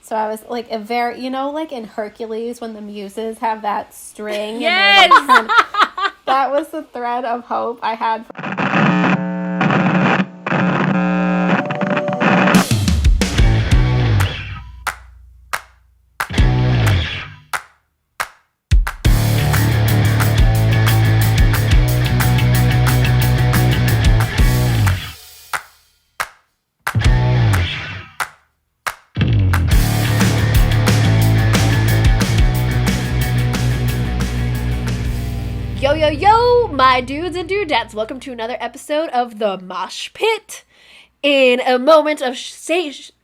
So I was like like in Hercules when the muses have that string. Yes! And that was the thread of hope I had. Yo, my dudes and dudettes. Welcome to another episode of the Moshpit. In a moment of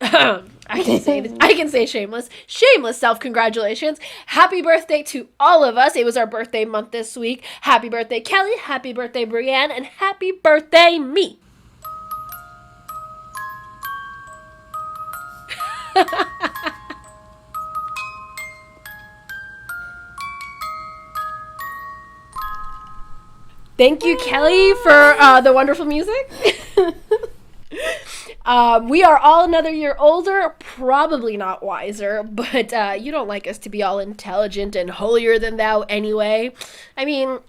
I can say shameless self-congratulations. Happy birthday to all of us. It was our birthday month this week. Happy birthday, Kelly. Happy birthday, Brianne. And happy birthday, me. Thank you, Kelly, for the wonderful music. We are all another year older, probably not wiser, but you don't like us to be all intelligent and holier than thou anyway. I mean,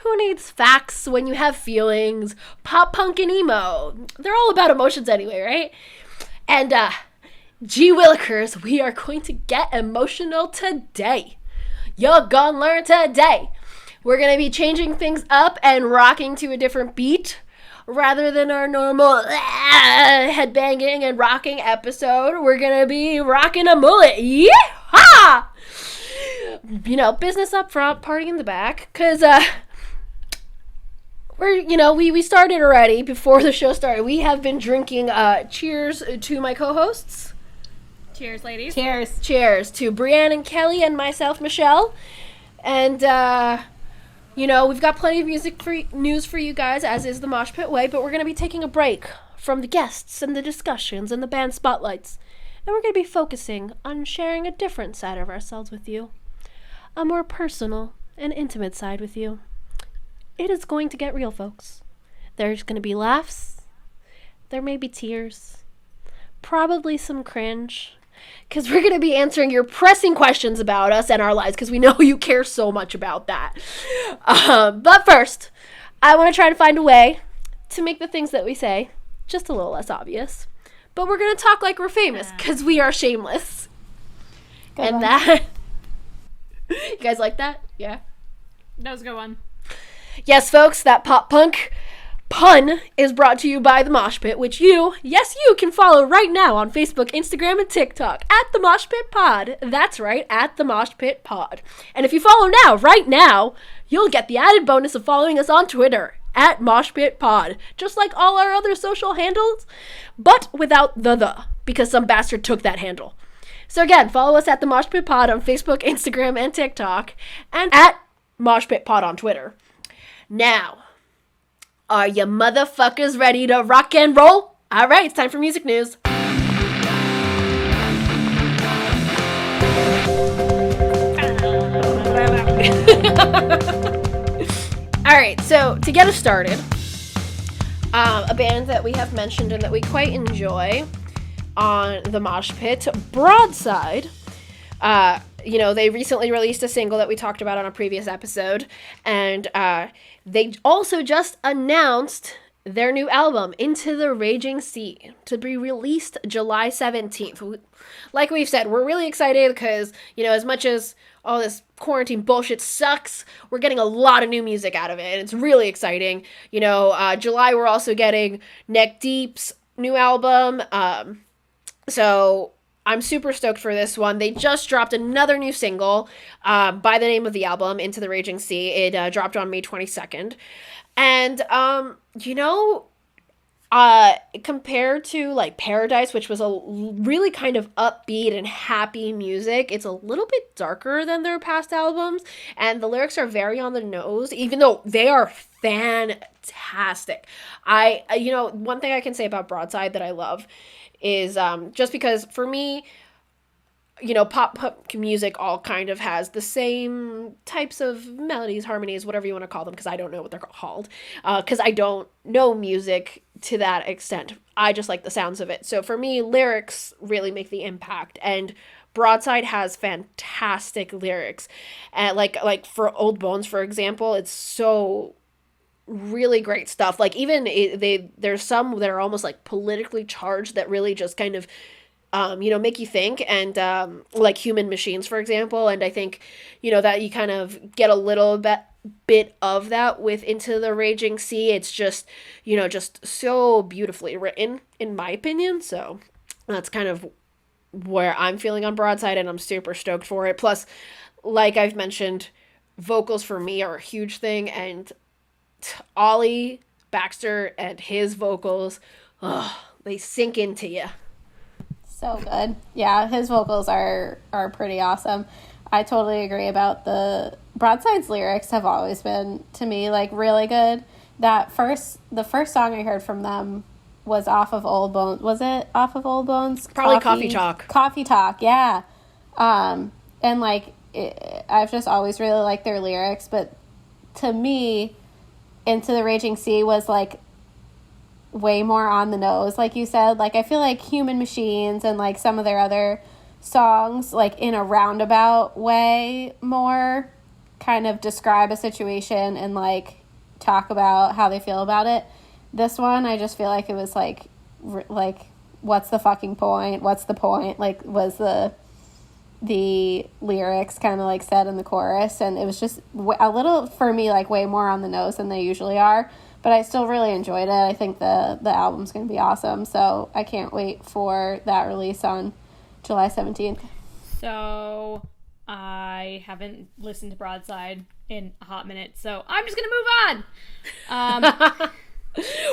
who needs facts when you have feelings? Pop punk and emo. They're all about emotions anyway, right? And, gee willikers, we are going to get emotional today. You're gonna learn today. We're going to be changing things up and rocking to a different beat rather than our normal headbanging and rocking episode. We're going to be rocking a mullet. Yeehaw! You know, business up front, party in the back. Because, we started already before the show started. We have been drinking cheers to my co-hosts. Cheers, ladies. Cheers. Cheers to Brianne and Kelly and myself, Michelle. And, we've got plenty of news for you guys, as is the Mosh Pit way, but we're going to be taking a break from the guests and the discussions and the band spotlights. And we're going to be focusing on sharing a different side of ourselves with you. A more personal and intimate side with you. It is going to get real, folks. There's going to be laughs. There may be tears. Probably some cringe. Because we're going to be answering your pressing questions about us and our lives, because we know you care so much about that. But first, I want to try to find a way to make the things that we say just a little less obvious. But we're going to talk like we're famous, because we are shameless. Good and one. That... You guys like that? Yeah? That was a good one. Yes, folks, that pop punk pun is brought to you by the Mosh Pit, which you can follow right now on Facebook, Instagram, and TikTok at the Mosh Pit Pod. That's right, at the Mosh Pit Pod. And if you follow right now, you'll get the added bonus of following us on Twitter at Mosh Pit Pod, just like all our other social handles, but without the, because some bastard took that handle. So again, follow us at the Mosh Pit Pod on Facebook, Instagram, and TikTok, and at Mosh Pit Pod on Twitter. Now, are you motherfuckers ready to rock and roll? All right, it's time for music news. All right, so to get us started, a band that we have mentioned and that we quite enjoy on the Mosh Pit, Broadside. They recently released a single that we talked about on a previous episode, and they also just announced their new album, Into the Raging Sea, to be released July 17th. Like we've said, we're really excited because, as much as all this quarantine bullshit sucks, we're getting a lot of new music out of it, and it's really exciting. July, we're also getting Neck Deep's new album, so I'm super stoked for this one. They just dropped another new single by the name of the album, Into the Raging Sea. It dropped on May 22nd. And, compared to, like, Paradise, which was a really kind of upbeat and happy music, it's a little bit darker than their past albums. And the lyrics are very on the nose, even though they are fantastic. One thing I can say about Broadside that I love is just because for me, pop music all kind of has the same types of melodies, harmonies, whatever you want to call them, because I don't know what they're called, because I don't know music to that extent. I just like the sounds of it. So for me, lyrics really make the impact, and Broadside has fantastic lyrics. And like for Old Bones, for example, it's so really great stuff. Like even there's some that are almost like politically charged that really just kind of make you think, and like Human Machines, for example. And I think, that you kind of get a little bit of that with Into the Raging Sea. It's just, just so beautifully written, in my opinion. So that's kind of where I'm feeling on Broadside, and I'm super stoked for it. Plus, like I've mentioned, vocals for me are a huge thing, and Ollie Baxter and his vocals, they sink into you. So good. Yeah, his vocals are pretty awesome. I totally agree about the Broadside's lyrics have always been, to me, like really good. The first song I heard from them was off of Old Bones. Was it off of Old Bones? Probably Coffee Talk. Coffee Talk, yeah. And like I've just always really liked their lyrics, but to me, Into the Raging Sea was like way more on the nose, like you said. Like I feel like Human Machines and like some of their other songs, like in a roundabout way, more kind of describe a situation and like talk about how they feel about it. This one, I just feel like it was like what's the fucking point? What's the point? Like was the lyrics kind of like said in the chorus, and it was just a little, for me, like way more on the nose than they usually are. But I still really enjoyed it. I think the album's going to be awesome. So I can't wait for that release on July 17th. So I haven't listened to Broadside in a hot minute, so I'm just going to move on.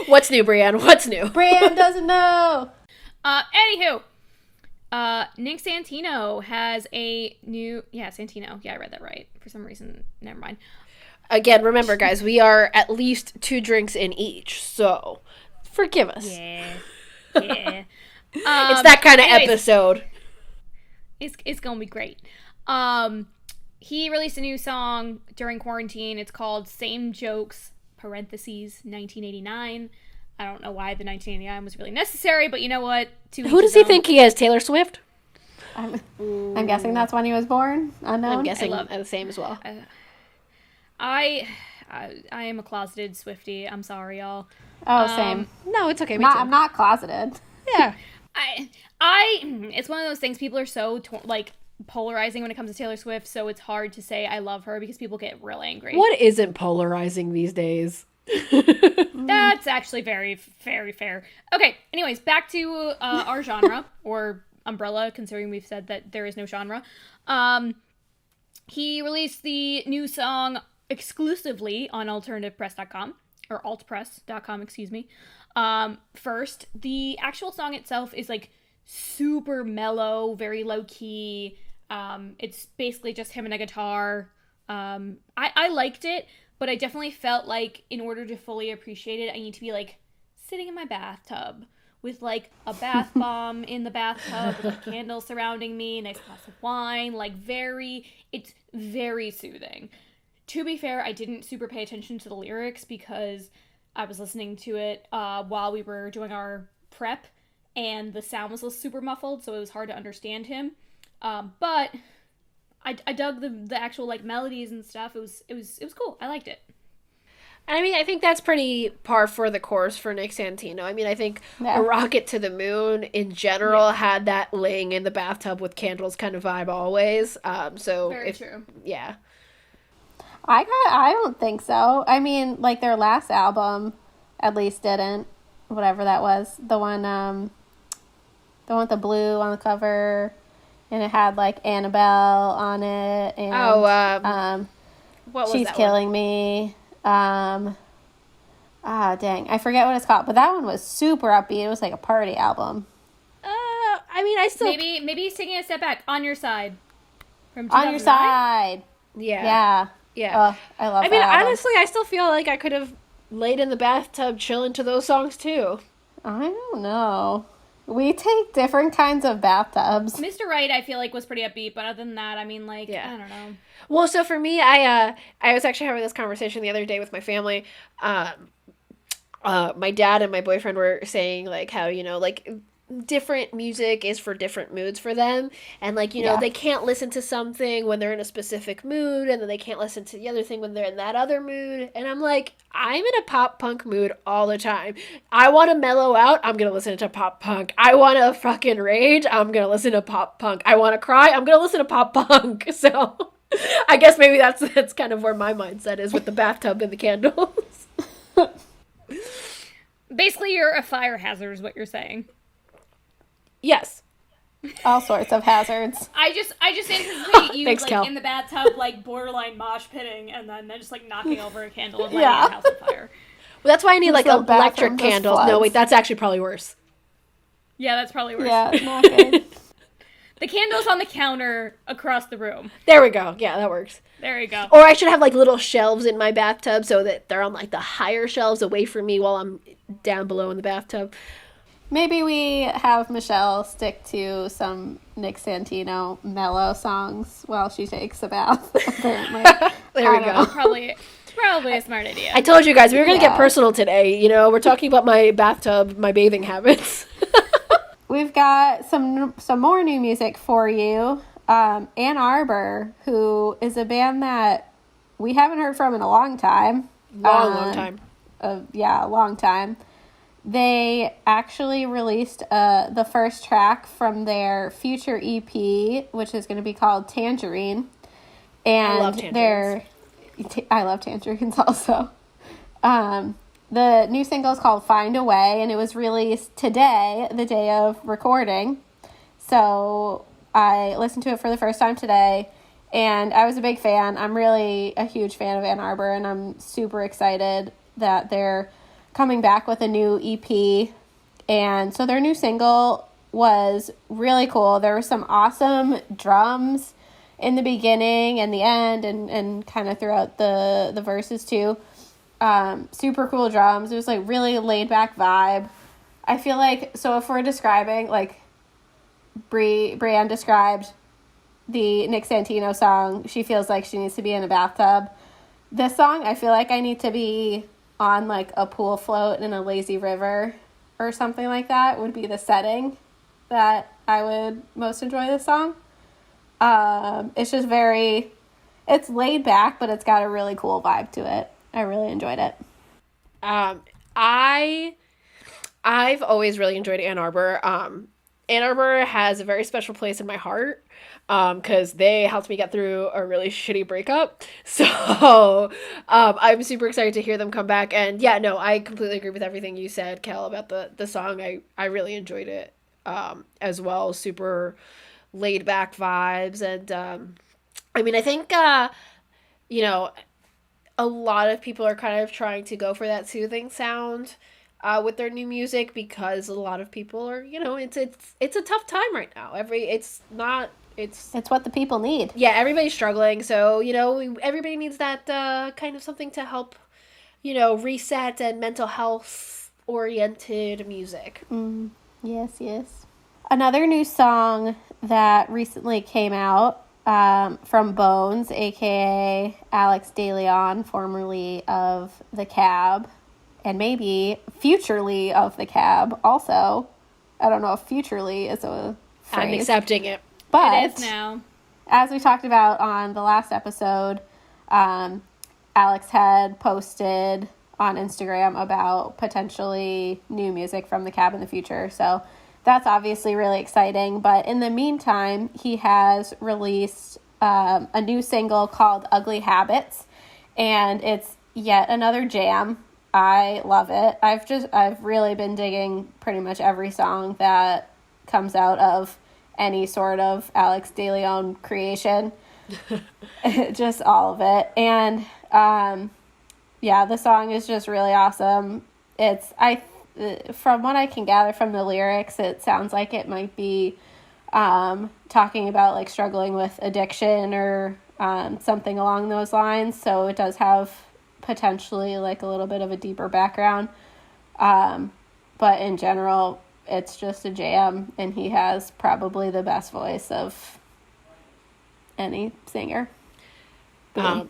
What's new, Brianne? What's new? Brianne doesn't know. Anywho, Nick Santino has a new... Yeah, Santino. Yeah, I read that right. For some reason, never mind. Again, remember, guys, we are at least 2 drinks in each, so forgive us. Yeah. It's that kind of episode. It's gonna be great. He released a new song during quarantine. It's called Same Jokes, parentheses, 1989. I don't know why the 1989 was really necessary, but you know what? Who does he think he is, Taylor Swift? I'm guessing that's when he was born. Unknown. I'm guessing the same as well. I am a closeted Swiftie. I'm sorry, y'all. Oh, same. No, it's okay. Me too. I'm not closeted. Yeah. It's one of those things, people are so polarizing when it comes to Taylor Swift, so it's hard to say I love her because people get real angry. What isn't polarizing these days? That's actually very, very fair. Okay, anyways, back to our genre, or umbrella, considering we've said that there is no genre. He released the new song exclusively on alternativepress.com, or altpress.com, excuse me. First, the actual song itself is like super mellow, very low key. It's basically just him and a guitar. I liked it, but I definitely felt like in order to fully appreciate it, I need to be like sitting in my bathtub with like a bath bomb in the bathtub, with like candles surrounding me, nice glass of wine, it's very soothing. To be fair, I didn't super pay attention to the lyrics because I was listening to it while we were doing our prep, and the sound was super muffled, so it was hard to understand him. But I dug the actual like melodies and stuff. It was cool. I liked it. I mean, I think that's pretty par for the course for Nick Santino. I mean, I think A Rocket to the Moon in general had that laying in the bathtub with candles kind of vibe always. Very true. Yeah. I don't think so. I mean, like their last album at least didn't. Whatever that was. The one with the blue on the cover, and it had like Annabelle on it, and what was She's that Killing one? Me. Dang, I forget what it's called, but that one was super upbeat. It was like a party album. I mean, I still maybe he's taking a step back. On Your Side from On Your 2009? Side. Yeah. I love. I mean, that album. honestly, I still feel like I could have laid in the bathtub chilling to those songs too. I don't know. We take different kinds of bathtubs. Mr. Right, I feel like, was pretty upbeat, but other than that, I mean, like, Yeah. I don't know. Well, so for me, I was actually having this conversation the other day with my family. My dad and my boyfriend were saying, like, how, you know, like, different music is for different moods for them, and, like, you know, Yeah. they can't listen to something when they're in a specific mood, and then they can't listen to the other thing when they're in that other mood. And I'm like, I'm in a pop punk mood all the time. I want to mellow out, I'm gonna listen to pop punk. I want to fucking rage, I'm gonna listen to pop punk. I want to cry, I'm gonna listen to pop punk. So I guess maybe that's kind of where my mindset is with the bathtub and the candles. Basically, you're a fire hazard, is what you're saying. Yes. All sorts of hazards. I just anticipate you, Thanks, like, Cal. in the bathtub, like, borderline mosh pitting, and then just, like, knocking over a candle and lighting Yeah. your house on fire. Well, that's why I need, like, the electric bathroom just candles. No, floods. wait, that's actually probably worse. Yeah, that's probably worse. Yeah, not good. The candle's on the counter across the room. There we go. Yeah, that works. There you go. Or I should have, like, little shelves in my bathtub so that they're on, like, the higher shelves away from me while I'm down below in the bathtub. Maybe we have Michelle stick to some Nick Santino mellow songs while she takes a bath, apparently. There we I go. don't Probably a smart idea. I told you guys, we were going to Yeah. get personal today. You know, we're talking about my bathtub, my bathing habits. We've got some more new music for you. Ann Arbor, who is a band that we haven't heard from in a long time. Long time. A long time. They actually released the first track from their future EP, which is going to be called Tangerine. And I love tangerines. I love tangerines also. The new single is called Find a Way, and it was released today, the day of recording. So I listened to it for the first time today, and I was a big fan. I'm really a huge fan of Ann Arbor, and I'm super excited that they're coming back with a new EP. And so their new single was really cool. There were some awesome drums in the beginning and the end, and kind of throughout the verses too. Super cool drums. It was like really laid back vibe. I feel like, so if we're describing, like Brianne described the Nick Santino song, she feels like she needs to be in a bathtub. This song, I feel like I need to be on like a pool float in a lazy river or something like that would be the setting that I would most enjoy this song. It's just it's laid back, but it's got a really cool vibe to it. I really enjoyed it. I've always really enjoyed Ann Arbor. Ann Arbor has a very special place in my heart because they helped me get through a really shitty breakup. So I'm super excited to hear them come back. And yeah, no, I completely agree with everything you said, Cal, about the song. I really enjoyed it as well. Super laid back vibes. And I mean, I think, you know, a lot of people are kind of trying to go for that soothing sound with their new music because a lot of people are, you know, it's a tough time right now. It's what the people need. Yeah, everybody's struggling. So, you know, everybody needs that kind of something to help, you know, reset, and mental health oriented music. Yes. Another new song that recently came out from Bones, aka Alex DeLeon, formerly of The Cab, and maybe futurely of The Cab also. I don't know if futurely is a phrase. I'm accepting it. But it is now. As we talked about on the last episode, Alex had posted on Instagram about potentially new music from The Cab in the future. So that's obviously really exciting. But in the meantime, he has released a new single called Ugly Habits. And it's yet another jam. I love it. I've really been digging pretty much every song that comes out of any sort of Alex DeLeon creation. Just all of it. And yeah, the song is just really awesome. From what I can gather from the lyrics, it sounds like it might be talking about like struggling with addiction or something along those lines. So it does have potentially like a little bit of a deeper background. But in general, it's just a jam, and he has probably the best voice of any singer. I'll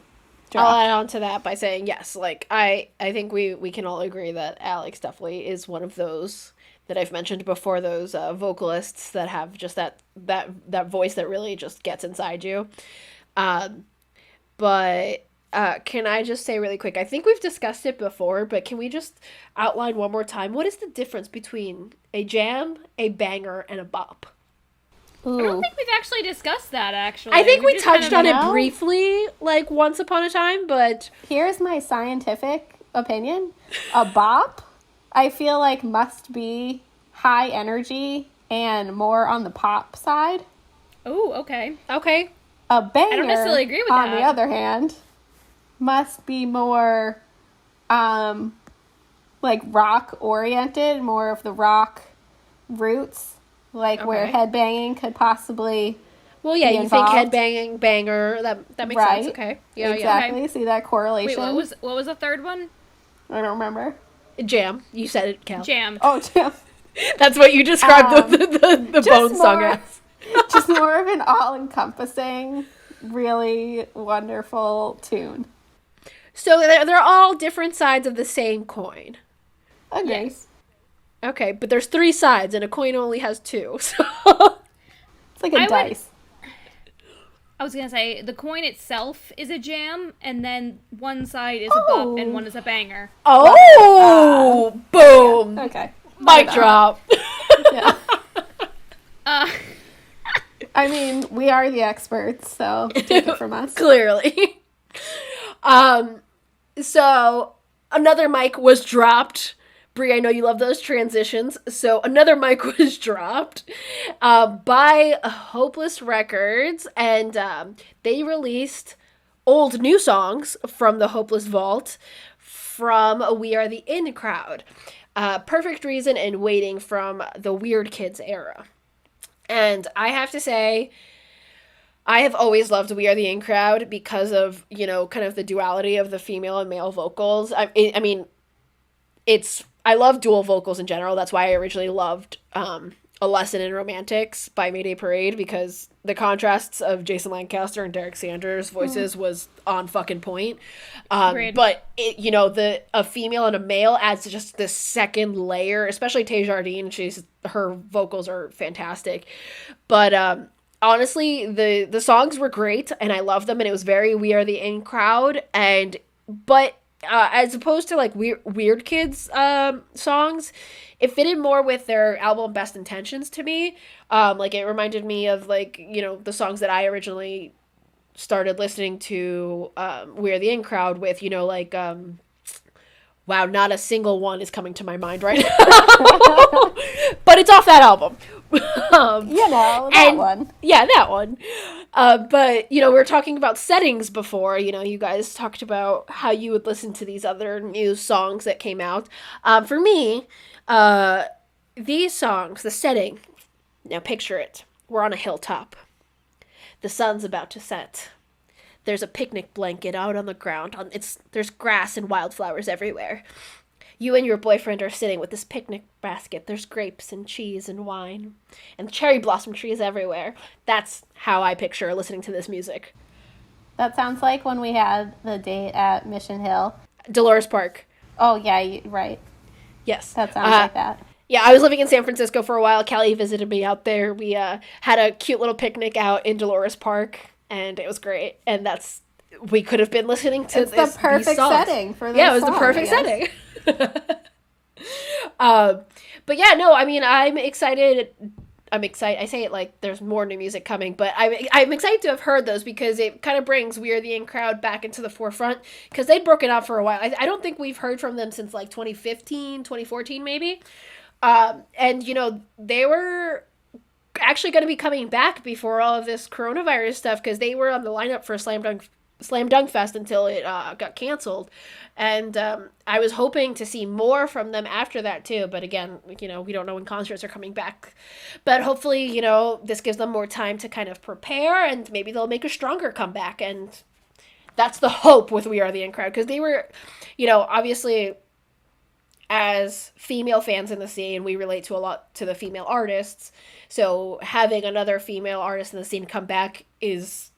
add on to that by saying yes. Like I think we can all agree that Alex definitely is one of those that I've mentioned before. Those vocalists that have just that voice that really just gets inside you. But can I just say really quick? I think we've discussed it before, but can we just outline one more time? What is the difference between a jam, a banger, and a bop? I don't think we've actually discussed that, actually. I think we just touched on know. it briefly, like, once upon a time, but... Here's my scientific opinion. A bop, I feel like, must be high energy and more on the pop side. Oh, okay. Okay. A banger, I don't necessarily agree with on that. the other hand, must be more, like, rock-oriented, more of the rock roots. Like, where Okay. headbanging could possibly Well, yeah, be you involved. think headbanging, banger, that makes Right. sense, okay. Yeah, Exactly. See that correlation? Wait, what was the third one? I don't remember. yeah. Jam. You said it, Cal. Jam. Oh, jam. That's what you described the just Bone song more- as. Just more of an all-encompassing, really wonderful tune. So they're all different sides of the same coin. Agreed. Yes. Okay, but there's 3 sides, and a coin only has 2, so... It's like a I would- dice. I was gonna say the coin itself is a jam, and then one side is a bop and one is a banger. Oh! Boom! Okay. Mic drop. Yeah. Uh, I mean, we are the experts, so take it from us. Clearly. So, another mic was dropped. Brie, I know you love those transitions. So, another mic was dropped by Hopeless Records, and they released old new songs from the Hopeless Vault from We Are the In crowd. Perfect Reason and Waiting from the Weird Kids era. And I have to say, I have always loved We Are the In crowd because of, kind of the duality of the female and male vocals. I mean, I love dual vocals in general. That's why I originally loved A Lesson in Romantics by Mayday Parade, because the contrasts of Jason Lancaster and Derek Sanders' voices was on fucking point. Agreed. But a female and a male adds just this second layer, especially Tay Jardine. Her vocals are fantastic. But honestly, the songs were great and I loved them, and it was very We Are the In crowd, but as opposed to like weird kids songs, it fitted more with their album Best Intentions to me. Like it reminded me of like, the songs that I originally started listening to We Are the In crowd with, wow, not a single one is coming to my mind right now. But it's off that album. That one. Yeah, that one. But, we were talking about settings before. You guys talked about how you would listen to these other new songs that came out. For me, these songs, the setting, now picture it. We're on a hilltop. The sun's about to set. There's a picnic blanket out on the ground. There's grass and wildflowers everywhere. You and your boyfriend are sitting with this picnic basket. There's grapes and cheese and wine. And cherry blossom trees everywhere. That's how I picture listening to this music. That sounds like when we had the date at Mission Hill. Dolores Park. Oh, yeah, right. Yes. That sounds like that. Yeah, I was living in San Francisco for a while. Callie visited me out there. We had a cute little picnic out in Dolores Park, and it was great. And we could have been listening to It's the perfect setting for this Yeah, it was song, the perfect I guess. setting. But yeah, no, I mean, I'm excited. I say it like there's more new music coming, but I'm excited to have heard those because it kind of brings We Are the In crowd back into the forefront, because they'd broken out for a while. I don't think we've heard from them since like 2015, 2014 maybe. And they were actually going to be coming back before all of this coronavirus stuff, because they were on the lineup for Slam Dunk Fest until it got canceled. And I was hoping to see more from them after that too, but again, we don't know when concerts are coming back. But hopefully, this gives them more time to kind of prepare, and maybe they'll make a stronger comeback. And that's the hope with We Are the In crowd, because they were, obviously, as female fans in the scene, we relate to a lot to the female artists. So having another female artist in the scene come back is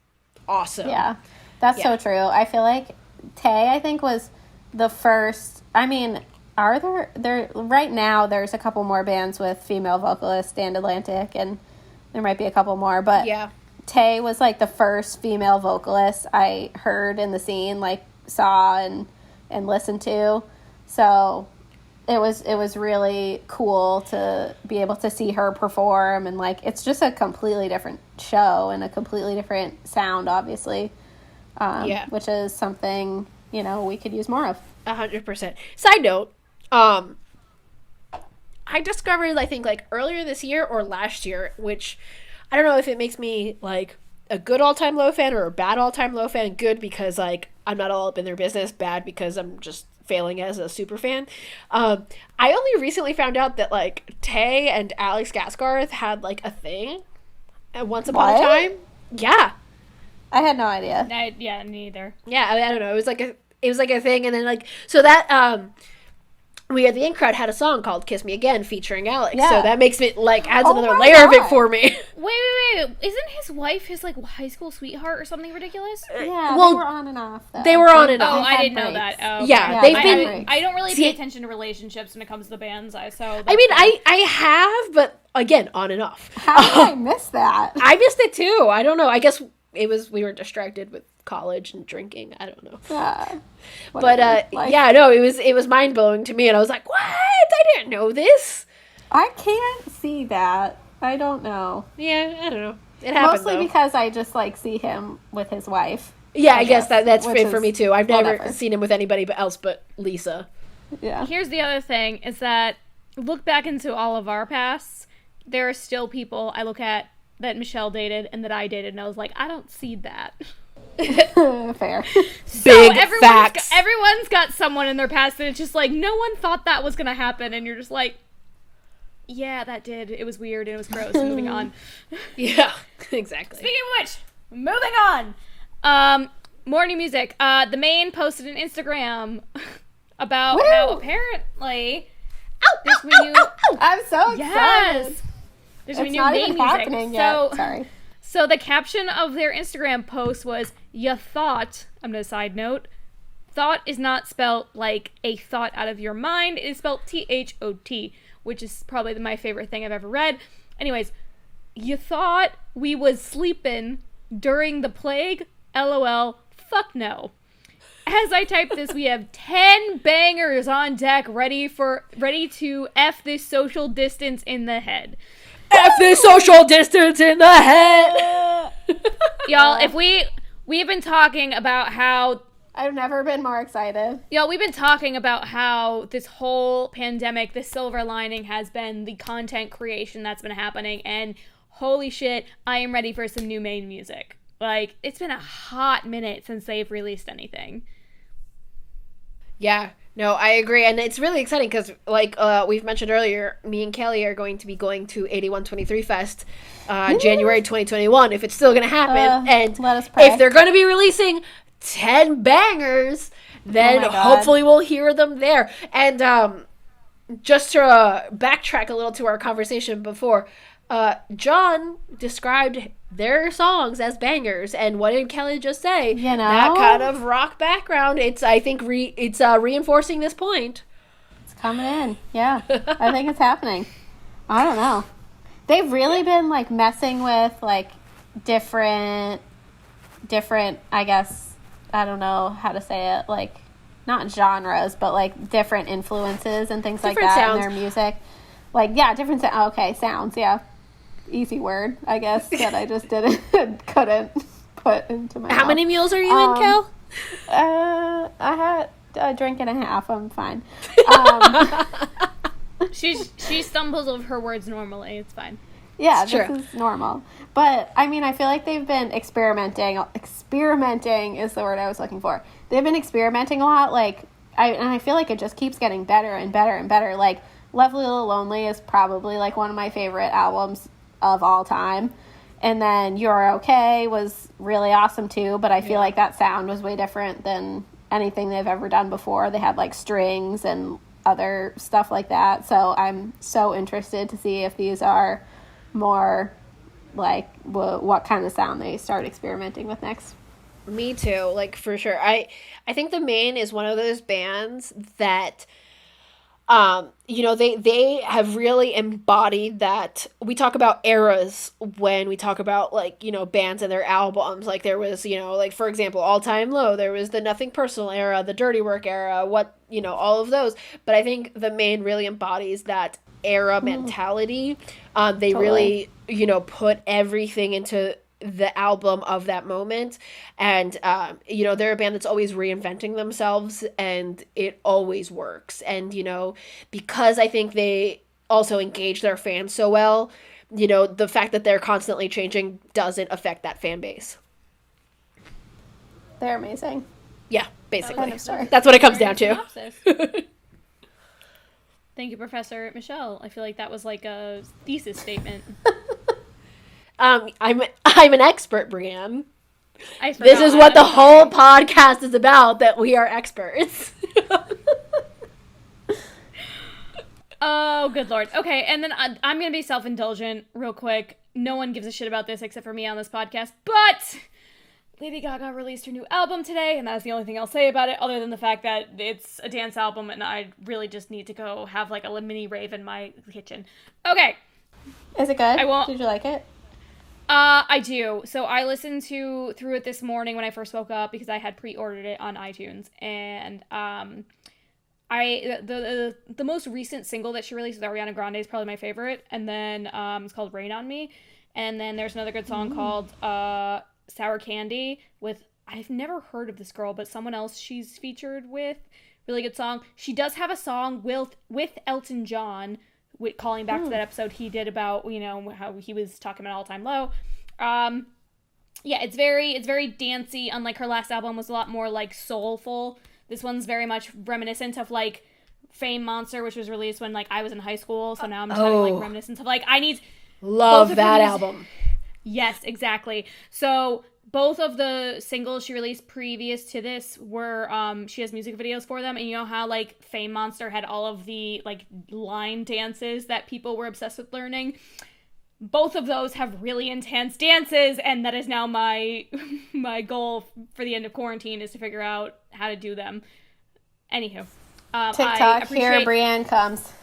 awesome. Yeah, that's so true. I feel like Tay, I think, was the first. I mean, are there right now? There's a couple more bands with female vocalists, Stand Atlantic, and there might be a couple more. But yeah, Tay was like the first female vocalist I heard in the scene, like saw and listened to. So it was really cool to be able to see her perform, and like it's just a completely different show and a completely different sound, obviously. Which is something, you know, we could use more of. 100%. Side note, I discovered, I think, like earlier this year or last year, which I don't know if it makes me like a good all-time low fan or a bad all-time low fan. Good because like I'm not all up in their business, bad because I'm just failing as a super fan. I only recently found out that like Tay and Alex Gaskarth had like a thing once upon a time. Yeah, I had no idea. Yeah, neither. Yeah, I don't know. It was like a thing, and then like so that We Are the In Crowd had a song called "Kiss Me Again" featuring Alex. Yeah. So that makes it like adds another layer of it for me. Wait. Isn't his wife his like high school sweetheart or something ridiculous? Yeah, well, they were on and off, though. They were on and off. Oh, I didn't know that. Oh, okay. Yeah, they've been. I don't really pay attention to relationships when it comes to the bands. I have, but again, on and off. How did I miss that? I missed it too. I don't know. I guess we were distracted with college and drinking. I don't know. But it was mind blowing to me, and I was like, "What? I didn't know this." I can't see that. I don't know. Yeah, I don't know. It happened mostly because I just like see him with his wife. Yeah, I guess that's fit for me too. I've never whatever. seen him with anybody else but Lisa. Yeah. Here's the other thing: is that look back into all of our pasts. There are still people I look at that Michelle dated and that I dated, and I was like, I don't see that. Fair. Big facts. Everyone's got someone in their past, and it's just like no one thought that was gonna happen, and you're just like, yeah, that did. It was weird and it was gross. Moving on. Yeah, exactly. Speaking of which, moving on. More new music. The Main posted an Instagram about how apparently there's new. I'm so excited. Yes. There's It's new not Main even music. happening yet. Sorry. So the caption of their Instagram post was, "Ya thought." I'm gonna side note. Thought is not spelled like a thought out of your mind. It is spelled THOT, which is probably my favorite thing I've ever read. Anyways, you thought we was sleeping during the plague? LOL. Fuck no. As I type this, we have 10 bangers on deck ready to F this social distance in the head. F this social distance in the head! Y'all, if we've been talking about how I've never been more excited. we've been talking about how this whole pandemic, the silver lining has been the content creation that's been happening, and holy shit, I am ready for some new Main music. Like, it's been a hot minute since they've released anything. Yeah, no, I agree, and it's really exciting because, like we've mentioned earlier, me and Kelly are going to be going to 8123 Fest January 2021, if it's still going to happen, and let us pray. If they're going to be releasing 10 bangers, then hopefully we'll hear them there. And just to backtrack a little to our conversation before, John described their songs as bangers, and what did Kelly just say? You know? That kind of rock background, it's, I think, it's reinforcing this point. It's coming in. Yeah. I think it's happening. I don't know. They've really been, like, messing with, like, different, I guess, I don't know how to say it, like, not genres, but, like, different influences and things Different like that sounds. in their music. Like, yeah, different sounds. Okay, sounds, yeah. Easy word, I guess, that I just couldn't put into my How mouth. many meals are you in, Kel? I had a drink and a half. I'm fine. She stumbles over her words normally. It's fine. Yeah, It's this true. is normal. But, I mean, I feel like they've been experimenting. Experimenting is the word I was looking for. They've been experimenting a lot. Like, I feel like it just keeps getting better and better and better. Like, Lovely Little Lonely is probably, like, one of my favorite albums of all time. And then You're Okay was really awesome, too. But I feel like that sound was way different than anything they've ever done before. They had, like, strings and other stuff like that. So I'm so interested to see if these are more like what kind of sound they start experimenting with next. Me too, like for sure. I think the Maine is one of those bands that they have really embodied that. We talk about eras when we talk about like, bands and their albums. Like there was, like for example, All Time Low, there was the Nothing Personal era, the Dirty Work era, all of those. But I think the Maine really embodies that era mentality. They Totally. really, put everything into the album of that moment, and they're a band that's always reinventing themselves, and it always works. And because I think they also engage their fans so well, the fact that they're constantly changing doesn't affect that fan base. They're amazing. Yeah, basically. End of story. That's what it comes down to. Thank you, Professor Michelle. I feel like that was like a thesis statement. I'm an expert, Brianne. This is what the whole podcast is about, that we are experts. Oh, good Lord. Okay, and then I'm going to be self-indulgent real quick. No one gives a shit about this except for me on this podcast, but Lady Gaga released her new album today, and that's the only thing I'll say about it, other than the fact that it's a dance album, and I really just need to go have like a mini rave in my kitchen. Okay. Is it good? I won't. Did you like it? I do. So I listened through it this morning when I first woke up because I had pre-ordered it on iTunes, and the most recent single that she released with Ariana Grande is probably my favorite, and then it's called Rain on Me, and then there's another good song called Sour Candy with, I've never heard of this girl, but someone else she's featured with. Really good song. She does have a song with Elton John, calling back to that episode he did about, how he was talking about All Time Low. Yeah, it's very dancey. Unlike her last album was a lot more like soulful. This one's very much reminiscent of like Fame Monster, which was released when like I was in high school. So now I'm just having like reminiscence of like love that album. Yes, exactly. So both of the singles she released previous to this were, she has music videos for them. And you know how, like, Fame Monster had all of the, like, line dances that people were obsessed with learning? Both of those have really intense dances, and that is now my goal for the end of quarantine, is to figure out how to do them. Anywho. TikTok, here Brianne comes.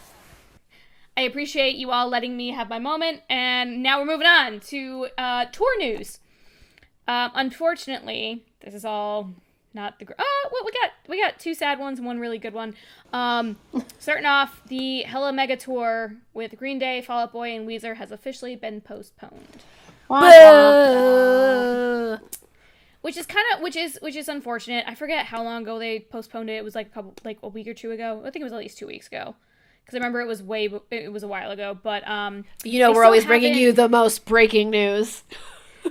I appreciate you all letting me have my moment, and now we're moving on to tour news. Unfortunately, this is all not the we got two sad ones and one really good one. Starting off, the Hella Mega Tour with Green Day, Fall Out Boy, and Weezer has officially been postponed. Which is unfortunate. I forget how long ago they postponed it. It was like a week or two ago. I think it was at least 2 weeks ago. Because I remember it was a while ago, but we're always bringing you the most breaking news.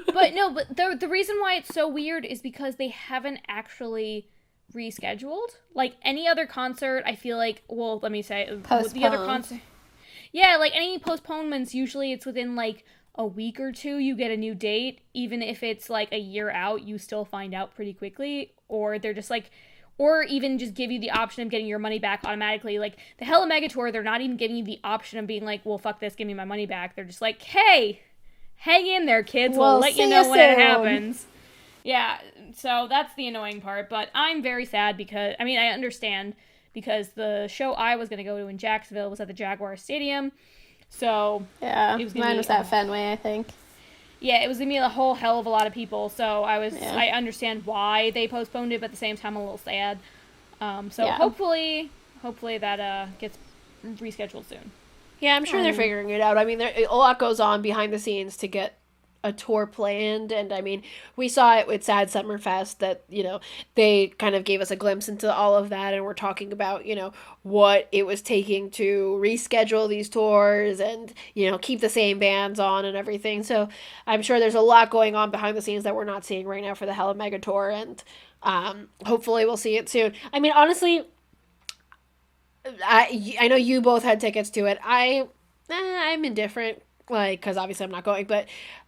But the reason why it's so weird is because they haven't actually rescheduled. Like any other concert, I feel like, well, let me say, the other concert. Yeah, like any postponements, usually it's within like a week or two you get a new date. Even if it's like a year out, you still find out pretty quickly. Or they're just like, or even just give you the option of getting your money back automatically. Like the Hella Mega Tour, they're not even giving you the option of being like, well, fuck this, give me my money back. They're just like, hey, hang in there, kids. We'll let you know when it happens. Yeah, so that's the annoying part. But I'm very sad because, I understand, because the show I was going to go to in Jacksonville was at the Jaguar Stadium. So yeah, mine was at Fenway, I think. Yeah, it was going to be a whole hell of a lot of people. So I understand why they postponed it, but at the same time, I'm a little sad. Hopefully that gets rescheduled soon. Yeah, I'm sure they're figuring it out. A lot goes on behind the scenes to get a tour planned, and we saw it with Sad Summer Fest that, they kind of gave us a glimpse into all of that, and we're talking about, what it was taking to reschedule these tours and, keep the same bands on and everything. So I'm sure there's a lot going on behind the scenes that we're not seeing right now for the Hella Mega Tour, and hopefully we'll see it soon. Honestly, I know you both had tickets to it. I'm indifferent, like, because obviously I'm not going, but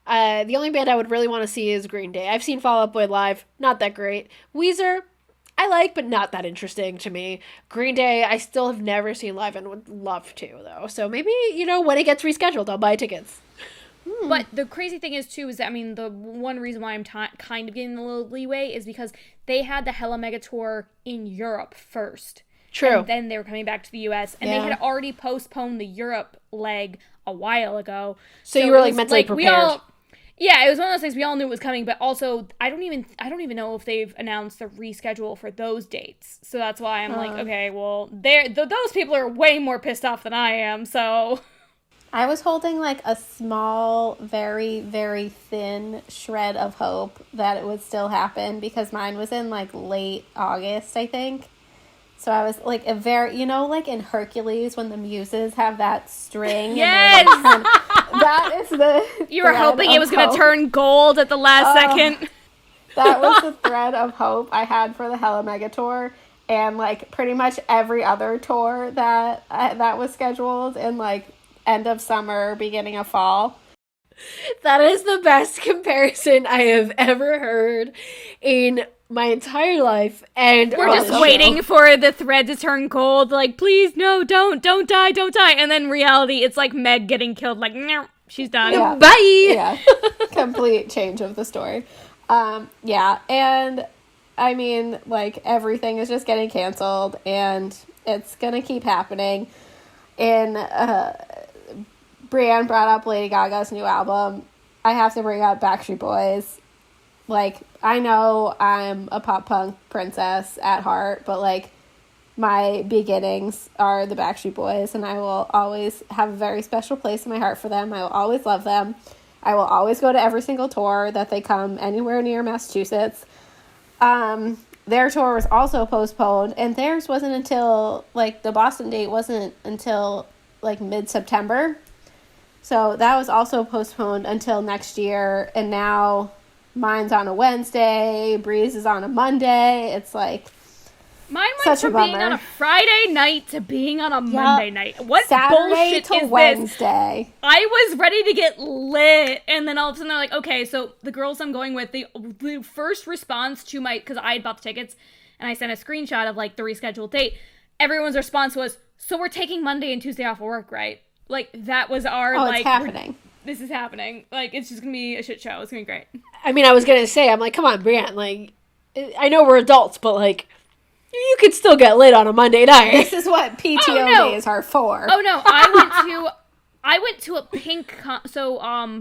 the only band I would really want to see is Green Day. I've seen Fall Out Boy live, not that great. Weezer, I like, but not that interesting to me. Green Day, I still have never seen live and would love to, though. So maybe, when it gets rescheduled, I'll buy tickets. But the crazy thing is, too, is that, I mean, the one reason why I'm kind of getting a little leeway is because they had the Hella Mega Tour in Europe first. True. And then they were coming back to the U.S. And they had already postponed the Europe leg a while ago. So you were, like, mentally prepared. It was one of those things we all knew it was coming, but also I don't even know if they've announced the reschedule for those dates. So that's why I'm like, okay, well, those people are way more pissed off than I am, so... I was holding, like, a small, very, very thin shred of hope that it would still happen because mine was in, like, late August, I think. So I was, like, like in Hercules when the muses have that string. Yes! That is the... You were hoping it was going to turn gold at the last second. That was the thread of hope I had for the Hella Mega Tour. And, like, pretty much every other tour that was scheduled in, like, end of summer, beginning of fall. That is the best comparison I have ever heard in my entire life. And we're just waiting for the thread to turn gold. Like, please, no, don't die. And then reality, it's like Meg getting killed. Like, no, she's done. Yeah. Bye. Yeah. Complete change of the story. Yeah. And I mean, like, everything is just getting canceled and it's going to keep happening. And, Brianne brought up Lady Gaga's new album. I have to bring up Backstreet Boys. Like, I know I'm a pop punk princess at heart, but, like, my beginnings are the Backstreet Boys, and I will always have a very special place in my heart for them. I will always love them. I will always go to every single tour that they come anywhere near Massachusetts. Their tour was also postponed, and theirs wasn't until, like, the Boston date wasn't until, like, mid-September. So that was also postponed until next year, and now mine's on a Wednesday, Breeze is on a Monday. It's like mine went from being on a Friday night to being on a Monday night. What Saturday bullshit to is Wednesday. This? I was ready to get lit, and then all of a sudden they're like, okay, so the girls I'm going with, the first response to because I had bought the tickets, and I sent a screenshot of, like, the rescheduled date. Everyone's response was, so we're taking Monday and Tuesday off of work, right? Like, that was our, it's happening. This is happening. Like, it's just gonna be a shit show. It's gonna be great. I mean, I was gonna say, I'm like, come on, Brianne, like, I know we're adults, but, like, you could still get lit on a Monday night. This is what PTO days are for. Oh, no, I went to a pink,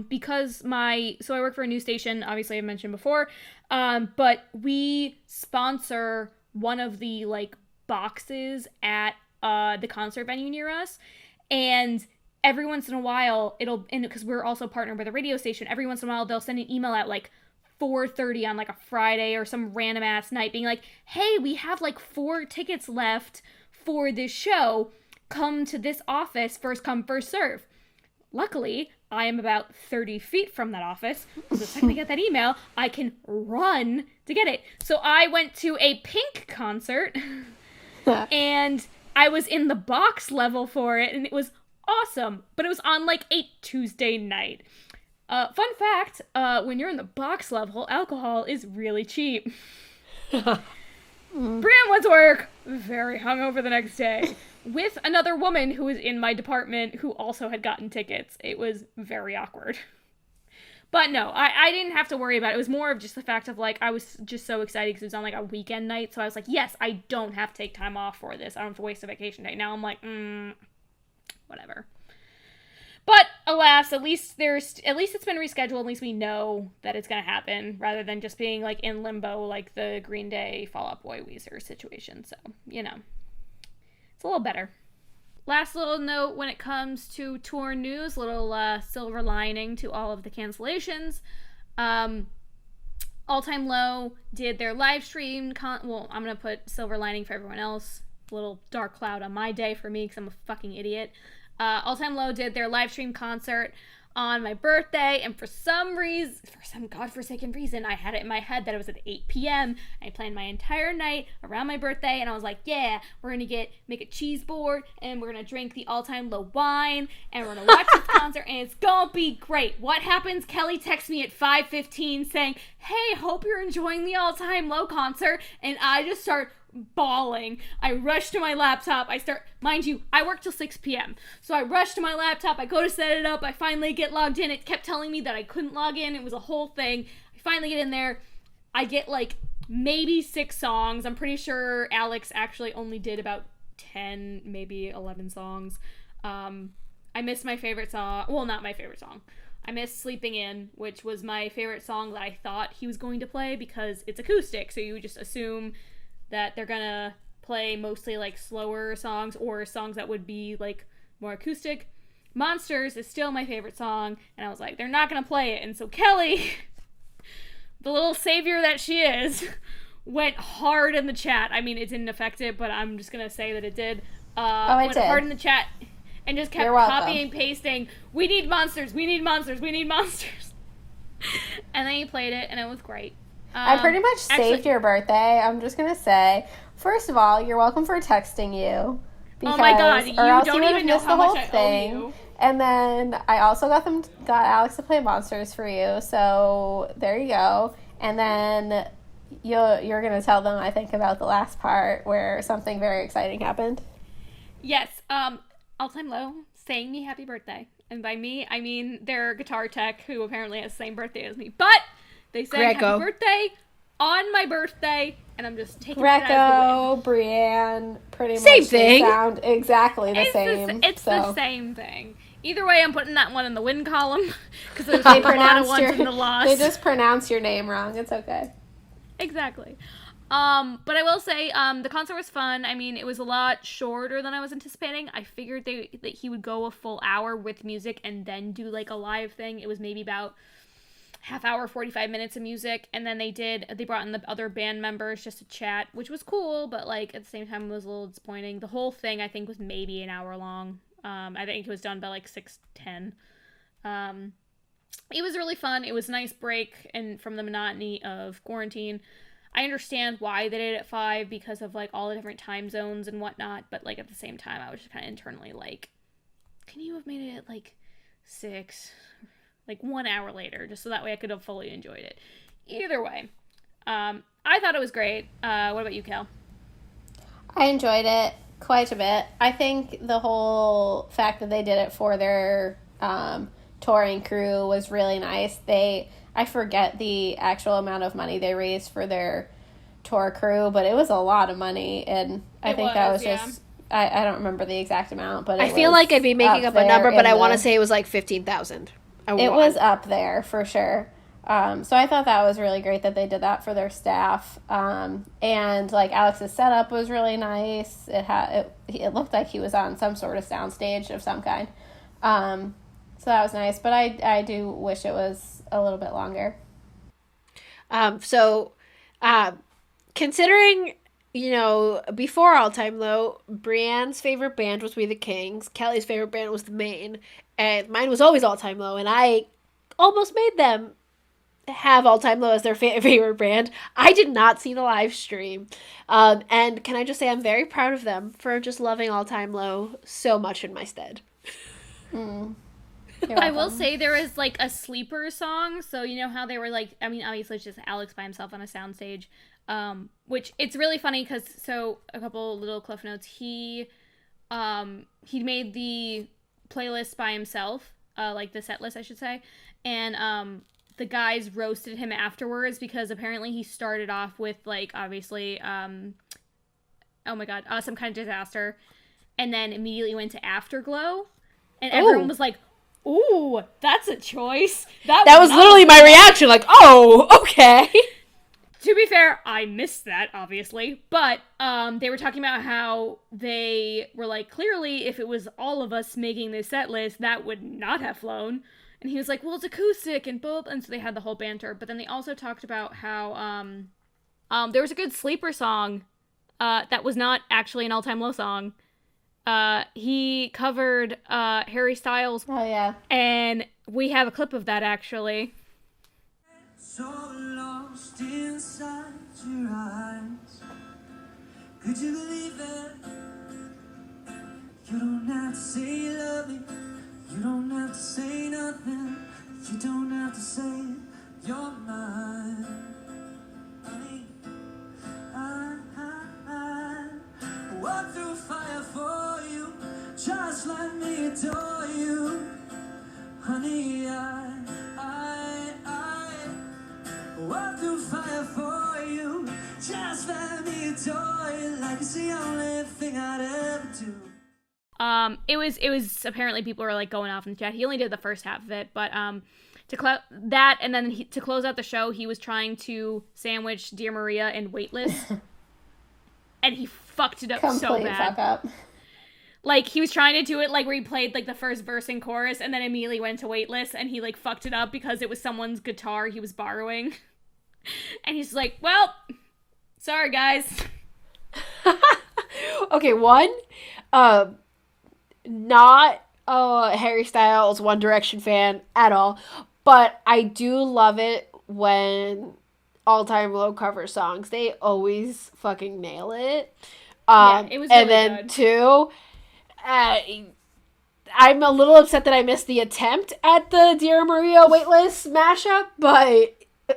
because I work for a news station, obviously I mentioned before, but we sponsor one of the, like, boxes at, the concert venue near us, and every once in a while, because we're also partnered with a radio station, every once in a while, they'll send an email at, like, 4:30 on, like, a Friday or some random ass night being like, hey, we have, like, 4 tickets left for this show. Come to this office, first come, first serve. Luckily, I am about 30 feet from that office. So the second I get that email, I can run to get it. So I went to a Pink concert, and I was in the box level for it, and it was awesome, but it was on, like, a Tuesday night. Fun fact, when you're in the box level, alcohol is really cheap. Brianne went to work very hungover the next day with another woman who was in my department who also had gotten tickets. It was very awkward. But no, I didn't have to worry about it. It was more of just the fact of, like, I was just so excited because it was on, like, a weekend night, so I was like, yes, I don't have to take time off for this. I don't have to waste a vacation day. Now I'm like, whatever. But alas, at least it's been rescheduled. At least we know that it's gonna happen, rather than just being, like, in limbo, like the Green Day, Fall Out Boy, Weezer situation. So, it's a little better. Last little note when it comes to tour news, little silver lining to all of the cancellations. All Time Low did their live stream. I'm gonna put silver lining for everyone else. A little dark cloud on my day for me because I'm a fucking idiot. All Time Low did their live stream concert on my birthday, and for some godforsaken reason, I had it in my head that it was at 8 p.m. I planned my entire night around my birthday, and I was like, yeah, we're gonna make a cheese board, and we're gonna drink the All Time Low wine, and we're gonna watch this concert, and it's gonna be great. What happens? Kelly texts me at 5:15 saying, hey, hope you're enjoying the All Time Low concert, and I just start bawling. I rush to my laptop. Mind you, I work till 6 p.m. So I rush to my laptop. I go to set it up. I finally get logged in. It kept telling me that I couldn't log in. It was a whole thing. I finally get in there. I get like maybe 6 songs. I'm pretty sure Alex actually only did about 10, maybe 11 songs. I missed my favorite song. Well, not my favorite song. I missed Sleeping In, which was my favorite song that I thought he was going to play because it's acoustic, so you just assume that they're gonna play mostly like slower songs or songs that would be like more acoustic. Monsters is still my favorite song, and I was like, they're not gonna play it. And so Kelly, the little savior that she is, went hard in the chat. I mean, it didn't affect it, but I'm just gonna say that it did. Went hard in the chat. And just kept copying and pasting, we need monsters, we need monsters, we need monsters. And then he played it, and it was great. I pretty much saved your birthday. I'm just going to say, first of all, you're welcome for texting you. Because, oh my god, you don't even know how much I owe you. And then I also got Alex to play monsters for you, so there you go. And then you're going to tell them, I think, about the last part where something very exciting happened. Yes, All Time Low sang me happy birthday. And by me, I mean their guitar tech, who apparently has the same birthday as me. But they sang happy birthday on my birthday, and I'm just taking it as the win. Brianne, pretty much same thing. Sound exactly the same. It's the same thing. Either way, I'm putting that one in the win column, because there's a lot of ones in the loss. They just pronounce your name wrong. It's okay. Exactly. But I will say, the concert was fun. I mean, it was a lot shorter than I was anticipating. I figured that he would go a full hour with music and then do, like, a live thing. It was maybe about half hour, 45 minutes of music, and then they brought in the other band members just to chat, which was cool, but, like, at the same time, it was a little disappointing. The whole thing, I think, was maybe an hour long. I think it was done by, like, 6:10. It was really fun. It was a nice break from the monotony of quarantine. I understand why they did it at 5 because of, like, all the different time zones and whatnot, but, like, at the same time, I was just kind of internally like, can you have made it at, like, 6? Like, 1 hour later, just so that way I could have fully enjoyed it. Either way, I thought it was great. What about you, Kel? I enjoyed it quite a bit. I think the whole fact that they did it for their touring crew was really nice. I forget the actual amount of money they raised for their tour crew, but it was a lot of money, and I think that was just, I don't remember the exact amount, but I feel like I'd be making up a number, but I want to say it was like 15,000. It was up there for sure. So I thought that was really great that they did that for their staff. And like Alex's setup was really nice. It looked like he was on some sort of soundstage of some kind. So that was nice, but I do wish it was a little bit longer. Considering, before All Time Low, Brianne's favorite band was We the Kings, Kelly's favorite band was The Maine, and mine was always All Time Low, and I almost made them have All Time Low as their favorite band. I did not see the live stream, and can I just say I'm very proud of them for just loving All Time Low so much in my stead. I will say there was, like, a sleeper song, so you know how they were, like, I mean, obviously it's just Alex by himself on a soundstage, which it's really funny because, so, a couple little cliff notes, he made the playlist by himself, like the set list, I should say, and, the guys roasted him afterwards because apparently he started off with, like, obviously, oh my god, Some Kind of Disaster, and then immediately went to Afterglow, and everyone was like, ooh, that's a choice. That was literally my reaction, like, oh, okay. To be fair, I missed that, obviously, but they were talking about how they were like, clearly, if it was all of us making this set list, that would not have flown. And he was like, well, it's acoustic, and both, and so they had the whole banter. But then they also talked about how there was a good sleeper song that was not actually an All Time Low song. He covered Harry Styles. Oh, yeah. And we have a clip of that, actually. So lost inside your eyes. Could you believe it? You don't have to say you love me. You don't have to say nothing. You don't have to say you're mine. I through fire for you. Just let me adore you. Honey, I walk through fire for you. Just let me adore you like it's the only thing I'd ever do. It was apparently people were like going off in the chat. He only did the first half of it, but to close out the show, he was trying to sandwich Dear Maria and Weightless, and he fucked it up so bad. Fuck up. Like, he was trying to do it like where he played like the first verse and chorus, and then immediately went to Weightless, and he like fucked it up because it was someone's guitar he was borrowing, and he's like, well, sorry guys. Okay, one, not a Harry Styles One Direction fan at all, but I do love it when All Time Low cover songs. They always fucking nail it. It was really and then good. two, I'm a little upset that I missed the attempt at the Dear Maria Weightless mashup, but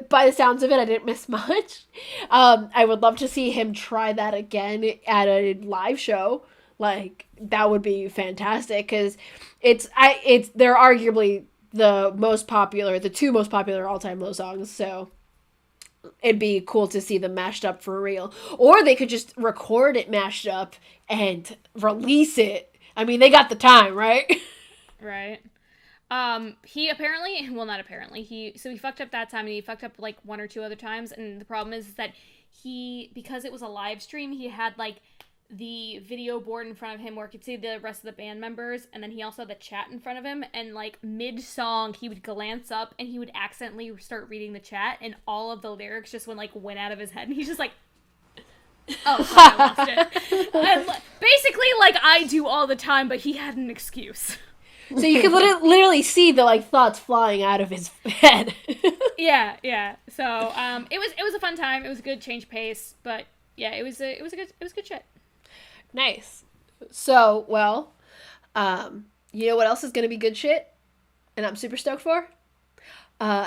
by the sounds of it, I didn't miss much. I would love to see him try that again at a live show. Like, that would be fantastic, because they're arguably the two most popular all-time low songs, so it'd be cool to see them mashed up for real. Or they could just record it mashed up and release it. I mean, they got the time, right? Right. He fucked up that time, and he fucked up like one or two other times, and the problem is that because it was a live stream, he had like the video board in front of him where he could see the rest of the band members, and then he also had the chat in front of him, and like mid-song he would glance up and he would accidentally start reading the chat, and all of the lyrics just went out of his head, and he's just like, oh, sorry, I lost it. And basically, like I do all the time, but he had an excuse. So you could literally see the like thoughts flying out of his head. Yeah. So it was a fun time. It was a good change pace, but yeah, it was good shit. Nice. So, well, you know what else is going to be good shit? And I'm super stoked for?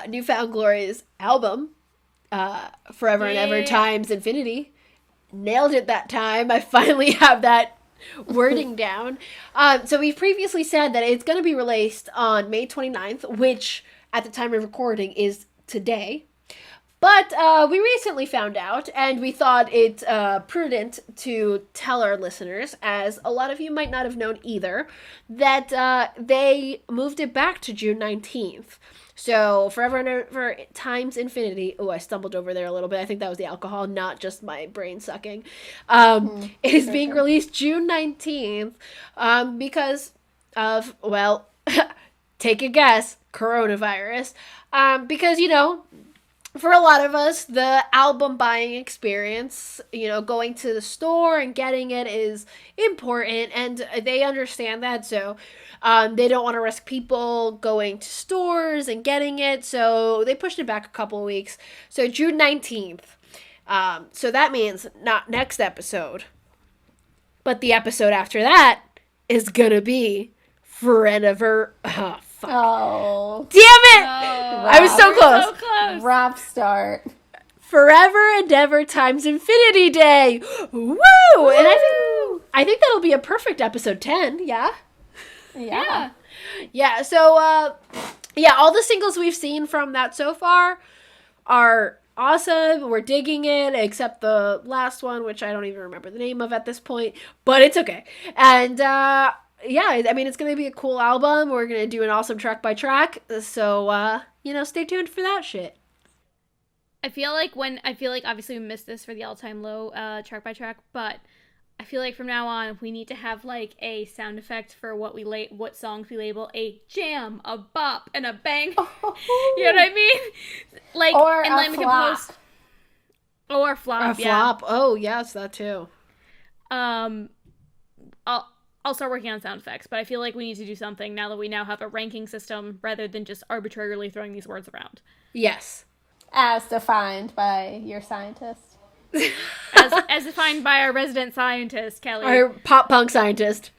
New Found Glory's album, Forever and Ever Times Infinity. Nailed it that time. I finally have that wording down. So we've previously said that it's going to be released on May 29th, which at the time of recording is today. But we recently found out, and we thought it prudent to tell our listeners, as a lot of you might not have known either, that they moved it back to June 19th. So Forever and Ever Times Infinity. Oh, I stumbled over there a little bit. I think that was the alcohol, not just my brain sucking. It is being released June 19th because of, well, take a guess, coronavirus. Because, you know, for a lot of us, the album buying experience, you know, going to the store and getting it is important, and they understand that, so they don't want to risk people going to stores and getting it, so they pushed it back a couple of weeks. So June 19th. So that means not next episode, but the episode after that is gonna be Forever. Oh, fuck. Oh. Damn it! No. I was so close. So close. Rough start. Forever and Ever Times Infinity Day. Woo! And I think that'll be a perfect episode 10, yeah? Yeah. Yeah, so, yeah, all the singles we've seen from that so far are awesome. We're digging it, except the last one, which I don't even remember the name of at this point, but it's okay. And, yeah, I mean, it's going to be a cool album. We're going to do an awesome track by track, so, you know, stay tuned for that shit. I feel like obviously we missed this for the all-time low track by track, but I feel like from now on we need to have like a sound effect for what songs we label a jam, a bop, and a bang. Oh. You know what I mean? Like, Or and a then we can flop. post or flop. A Yeah. flop. Oh, yes, that too. I'll start working on sound effects, but I feel like we need to do something now that we now have a ranking system rather than just arbitrarily throwing these words around. Yes. As defined by your scientist. As defined by our resident scientist, Kelly. Our pop punk scientist.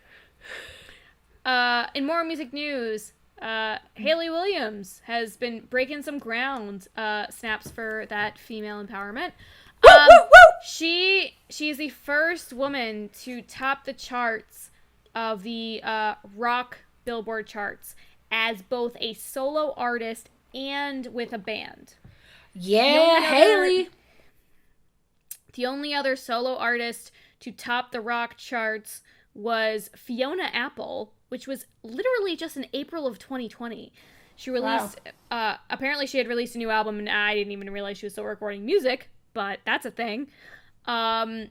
In more music news, Hayley Williams has been breaking some ground, snaps for that female empowerment. Woo, woo, woo! She is the first woman to top the charts of the rock Billboard charts as both a solo artist and with a band. Yeah, Haley. The only other solo artist to top the rock charts was Fiona Apple, which was literally just in April of 2020. She released, apparently she had released a new album, and I didn't even realize she was still recording music, but that's a thing. But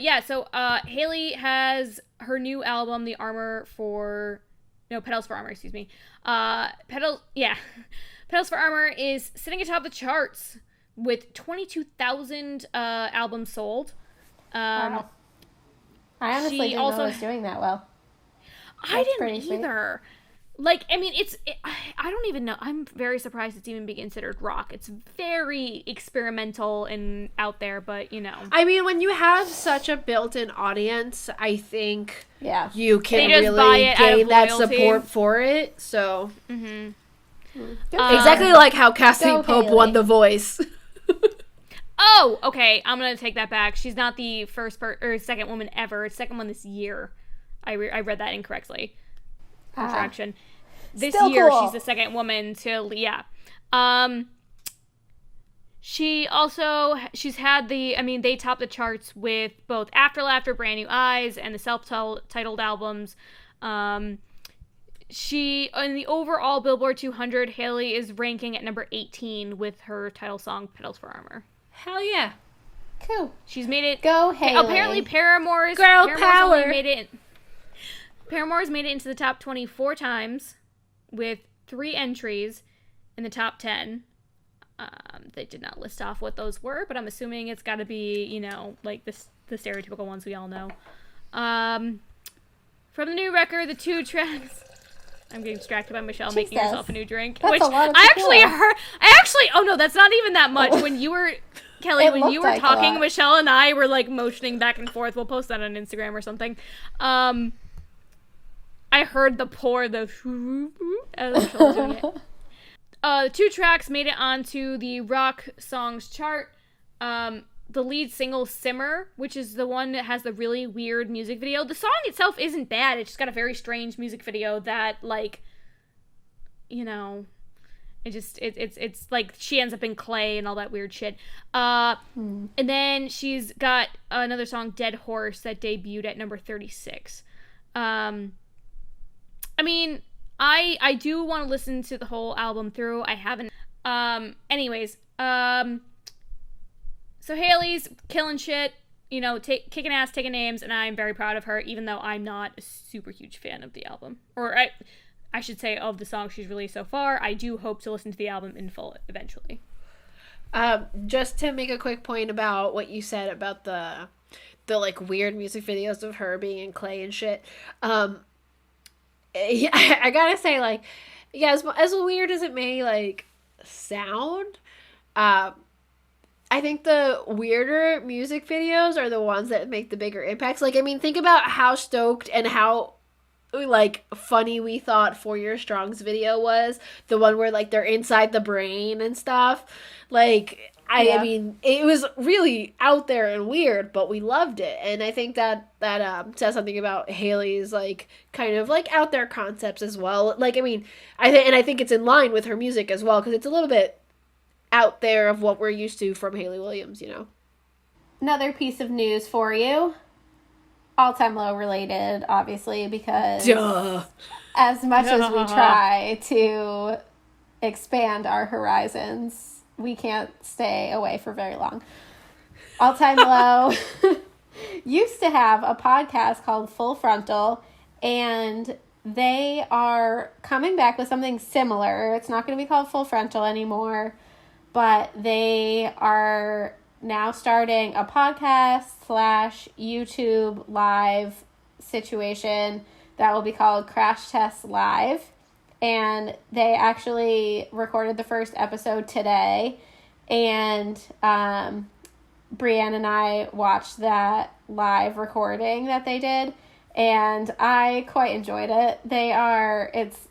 yeah, so Haley has her new album, Petals for Armor, excuse me. Petals for Armor is sitting atop the charts with 22,000 albums sold. Wow. I honestly didn't know it was doing that well. I didn't either. Like, I mean, I don't even know. I'm very surprised it's even being considered rock. It's very experimental and out there, but, you know. I mean, when you have such a built-in audience, I think you can really gain that support for it, so. Mm-hmm. Exactly like how Cassie Pope won The Voice. Oh, okay. I'm going to take that back. She's not the second woman ever. It's second one this year. I read that incorrectly. Contraction. This year, cool. She's the second woman to, she's had they topped the charts with both After Laughter, Brand New Eyes, and the self-titled albums. In the overall Billboard 200, Haley is ranking at number 18 with her title song, Petals for Armor. Hell yeah. Cool. She's made it. Go Haley. Apparently Paramore's power. Paramore's made it into the top 24 times with 3 entries in the top 10. They did not list off what those were, but I'm assuming it's got to be, like the stereotypical ones we all know. From the new record, the 2 tracks. I'm getting distracted by Michelle making herself a new drink. That's which a lot of I tequila. actually oh no, that's not even that much. When you were Kelly, when you were like talking, Michelle and I were like motioning back and forth. We'll post that on Instagram or something. I heard the pour, as Michelle was doing it. The 2 tracks made it onto the rock songs chart. The lead single, Simmer, which is the one that has the really weird music video. The song itself isn't bad. It's just got a very strange music video that, it's like she ends up in clay and all that weird shit. And then she's got another song, Dead Horse, that debuted at number 36. I do want to listen to the whole album through. I haven't. So Haley's killing shit, kicking ass, taking names, and I'm very proud of her, even though I'm not a super huge fan of the album. Or I should say of the songs she's released so far. I do hope to listen to the album in full eventually. Just to make a quick point about what you said about the weird music videos of her being in clay and shit. I gotta say, as weird as it may, sound, I think the weirder music videos are the ones that make the bigger impacts. Think about how stoked and how, funny we thought 4 Year Strong's video was. The one where, they're inside the brain and stuff. It was really out there and weird, but we loved it. And I think that says something about Haley's, kind of, out there concepts as well. I think it's in line with her music as well, because it's a little bit out there of what we're used to from Haley Williams, Another piece of news for you. All Time Low related, obviously, because as much as we try to expand our horizons, we can't stay away for very long. All Time Low used to have a podcast called Full Frontal, and they are coming back with something similar. It's not going to be called Full Frontal anymore, but they are now starting a podcast / YouTube live situation that will be called Crash Test Live. And they actually recorded the first episode today. And Brianne and I watched that live recording that they did. And I quite enjoyed it.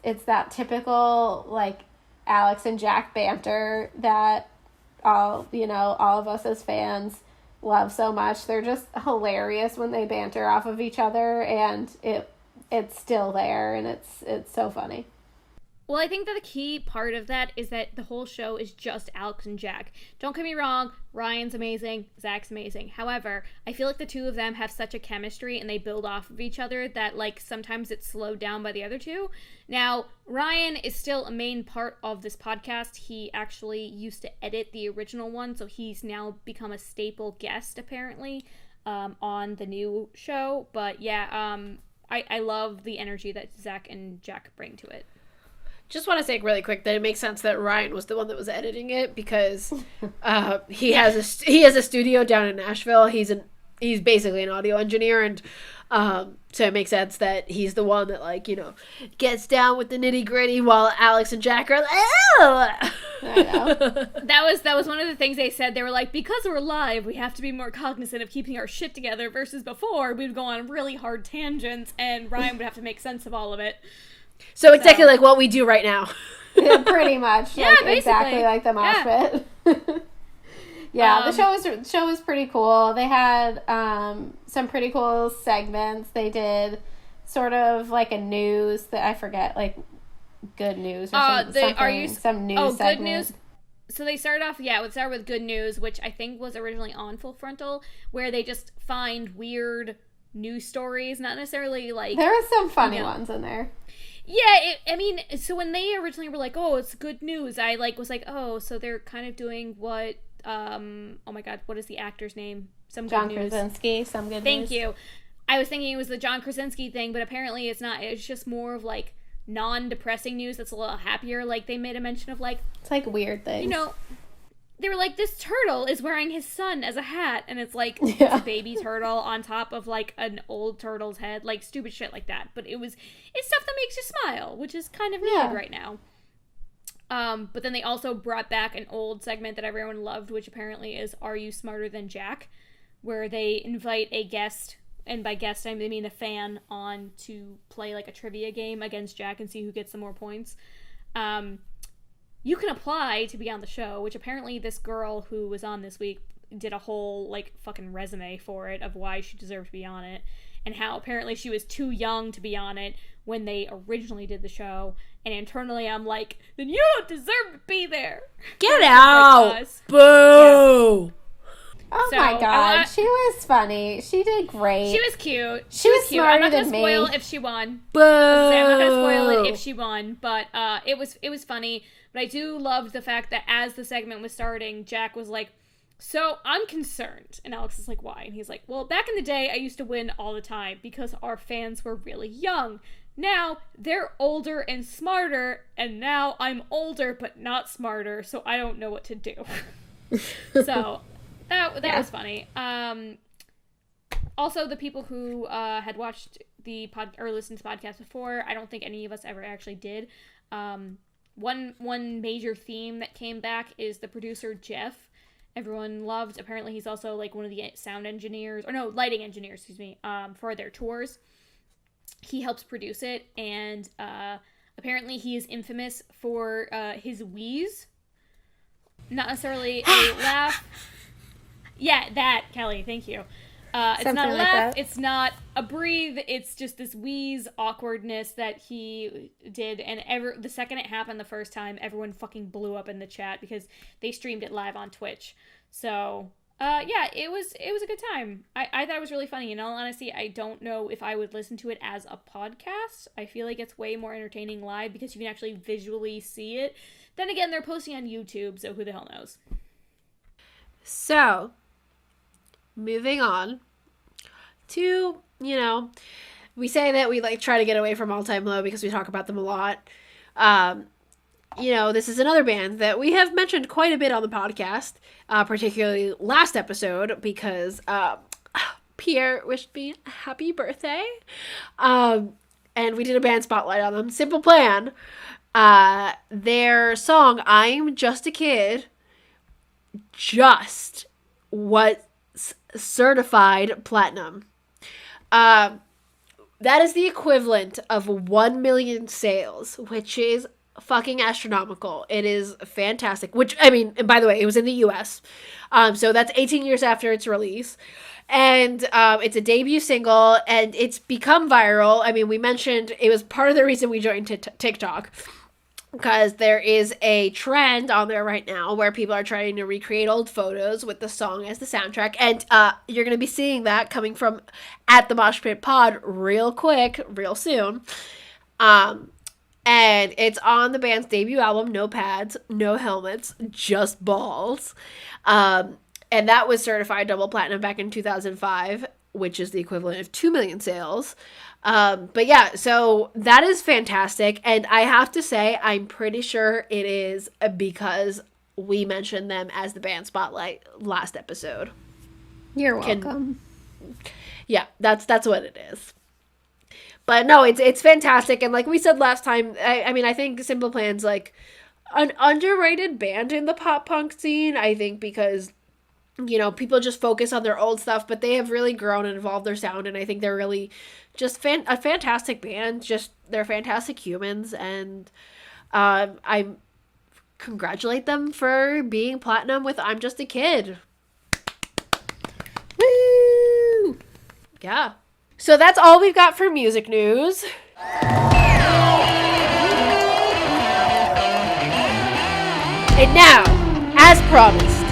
It's that typical, Alex and Jack banter that all of us as fans love so much. They're just hilarious when they banter off of each other, and it's still there, and it's so funny. Well, I think that the key part of that is that the whole show is just Alex and Jack. Don't get me wrong, Ryan's amazing, Zach's amazing. However, I feel like the two of them have such a chemistry and they build off of each other that, like, sometimes it's slowed down by the other two. Now, Ryan is still a main part of this podcast. He actually used to edit the original one, so he's now become a staple guest, apparently, on the new show. But yeah, I love the energy that Zach and Jack bring to it. Just want to say really quick that it makes sense that Ryan was the one that was editing it because he has a studio down in Nashville. He's basically an audio engineer, and so it makes sense that he's the one that, like, you know, gets down with the nitty gritty while Alex and Jack are like, oh! I know. That was one of the things they said. They were like, because we're live, we have to be more cognizant of keeping our shit together versus before we'd go on really hard tangents and Ryan would have to make sense of all of it. So exactly like what we do right now. Yeah, pretty much. Yeah, like, basically. Exactly like the Moshpit. Yeah, the show was pretty cool. They had some pretty cool segments. They did sort of like a news that I forget, like good news or some news segment. Good news. So they started off, it would start with good news, which I think was originally on Full Frontal, where they just find weird news stories, not necessarily like... There were some funny ones in there. Yeah, so when they originally were like, oh, it's good news, I was like, oh, so they're kind of doing what, oh my god, what is the actor's name? John Krasinski, some good news. Thank you. I was thinking it was the John Krasinski thing, but apparently it's not. It's just more of, like, non-depressing news that's a little happier. Like, they made a mention of, like... It's, like, weird things. You know, they were like, this turtle is wearing his son as a hat, and it's, like, a baby turtle on top of, like, an old turtle's head. Like, stupid shit like that. But it's stuff that makes you smile, which is kind of needed right now. But then they also brought back an old segment that everyone loved, which apparently is Are You Smarter Than Jack? Where they invite a guest, and by guest I mean a fan, on to play like a trivia game against Jack and see who gets the more points. You can apply to be on the show, which apparently this girl who was on this week did a whole, like, fucking resume for it of why she deserved to be on it, and how apparently she was too young to be on it when they originally did the show, and internally I'm like, then you don't deserve to be there. Get out! Like, boo! Yeah. Oh my god, she was funny. She did great. She was cute. She was cute. smarter I'm not than gonna me. spoil if she won. Boo! I'm not gonna spoil it if she won, but it was funny. But I do love the fact that as the segment was starting, Jack was like, so I'm concerned. And Alex is like, why? And he's like, well, back in the day, I used to win all the time because our fans were really young. Now, they're older and smarter, and now I'm older but not smarter, so I don't know what to do. So, that was funny. Also, the people who had watched or listened to the podcast before, I don't think any of us ever actually did. One major theme that came back is the producer, Jeff. Everyone loved. Apparently, he's also, like, one of the lighting engineers, for their tours. He helps produce it, and apparently he is infamous for his wheeze. Not necessarily a laugh. Yeah, that, Kelly, thank you. It's Something not a like laugh, that. it's not a breathe, it's just this wheeze awkwardness that he did, and the second it happened the first time, everyone fucking blew up in the chat because they streamed it live on Twitch. So, it was a good time. I thought it was really funny. In all honesty, I don't know if I would listen to it as a podcast. I feel like it's way more entertaining live because you can actually visually see it. Then again, they're posting on YouTube, so who the hell knows? So, moving on to, we say that we, like, try to get away from All Time Low because we talk about them a lot. This is another band that we have mentioned quite a bit on the podcast, particularly last episode because Pierre wished me a happy birthday. And we did a band spotlight on them. Simple Plan. Their song, I'm Just a Kid, just was certified platinum. That is the equivalent of 1 million sales, which is fucking astronomical. It is fantastic. Which, I mean, and by the way, it was in the US. So that's 18 years after its release. And it's a debut single, and it's become viral. I mean, we mentioned it was part of the reason we joined TikTok, because there is a trend on there right now where people are trying to recreate old photos with the song as the soundtrack. And you're going to be seeing that coming from at the Moshpit Pod real quick, real soon. And it's on the band's debut album, No Pads, No Helmets, Just Balls. And that was certified double platinum back in 2005, which is the equivalent of 2 million sales. But yeah, so that is fantastic. And I have to say, I'm pretty sure it is because we mentioned them as the band spotlight last episode. You're welcome. Yeah, that's what it is. But no, it's fantastic. And like we said last time, I mean, I think Simple Plan's like an underrated band in the pop punk scene. I think because, you know, people just focus on their old stuff, but they have really grown and evolved their sound. And I think they're really just a fantastic band. Just, they're fantastic humans. And I congratulate them for being platinum with I'm Just a Kid. Woo! Yeah. So that's all we've got for music news. And now, as promised,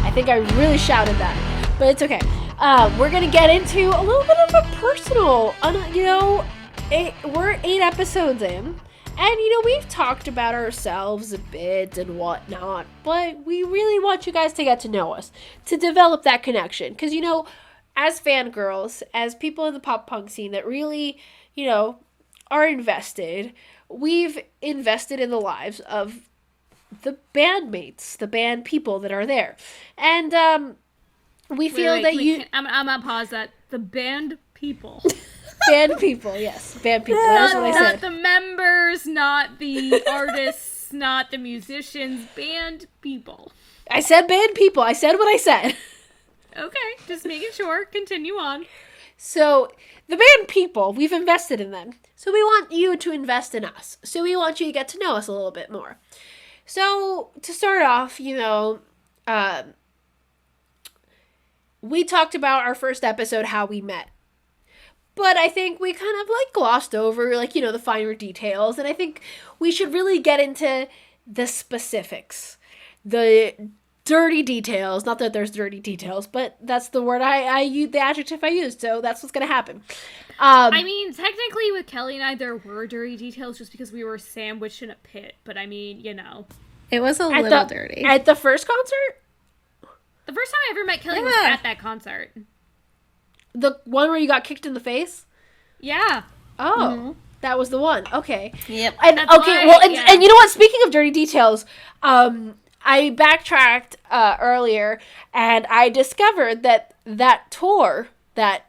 I think I really shouted that, but it's okay. We're going to get into a little bit of a personal, you know, we're 8 episodes in, and, you know, we've talked about ourselves a bit and whatnot, but we really want you guys to get to know us, to develop that connection, because, you know, as fangirls, as people in the pop punk scene that really, you know, are invested, we've invested in the lives of the bandmates, the band people that are there. And we feel I'm gonna pause that. The band people. Band people, yes. Band people. That's what I said. Not the members, not the artists, not the musicians. Band people. I said band people. I said what I said. Okay, just making sure. Continue on. So, the band people, we've invested in them. So we want you to invest in us. So we want you to get to know us a little bit more. So, to start off, you know, we talked about our first episode, how we met. But I think we kind of, like, glossed over, like, you know, the finer details. And I think we should really get into the specifics. The dirty details. Not that there's dirty details, but that's the word I used, the adjective I used, so that's what's gonna happen. I mean, technically with Kelly and I, there were dirty details just because we were sandwiched in a pit, but I mean, you know. It was a little dirty. At the first concert? The first time I ever met Kelly was at that concert. The one where you got kicked in the face? Yeah. Oh. That was the one. Okay. Yep. And That's okay, why, well, and, yeah. and you know what? Speaking of dirty details, I backtracked earlier, and I discovered that tour, that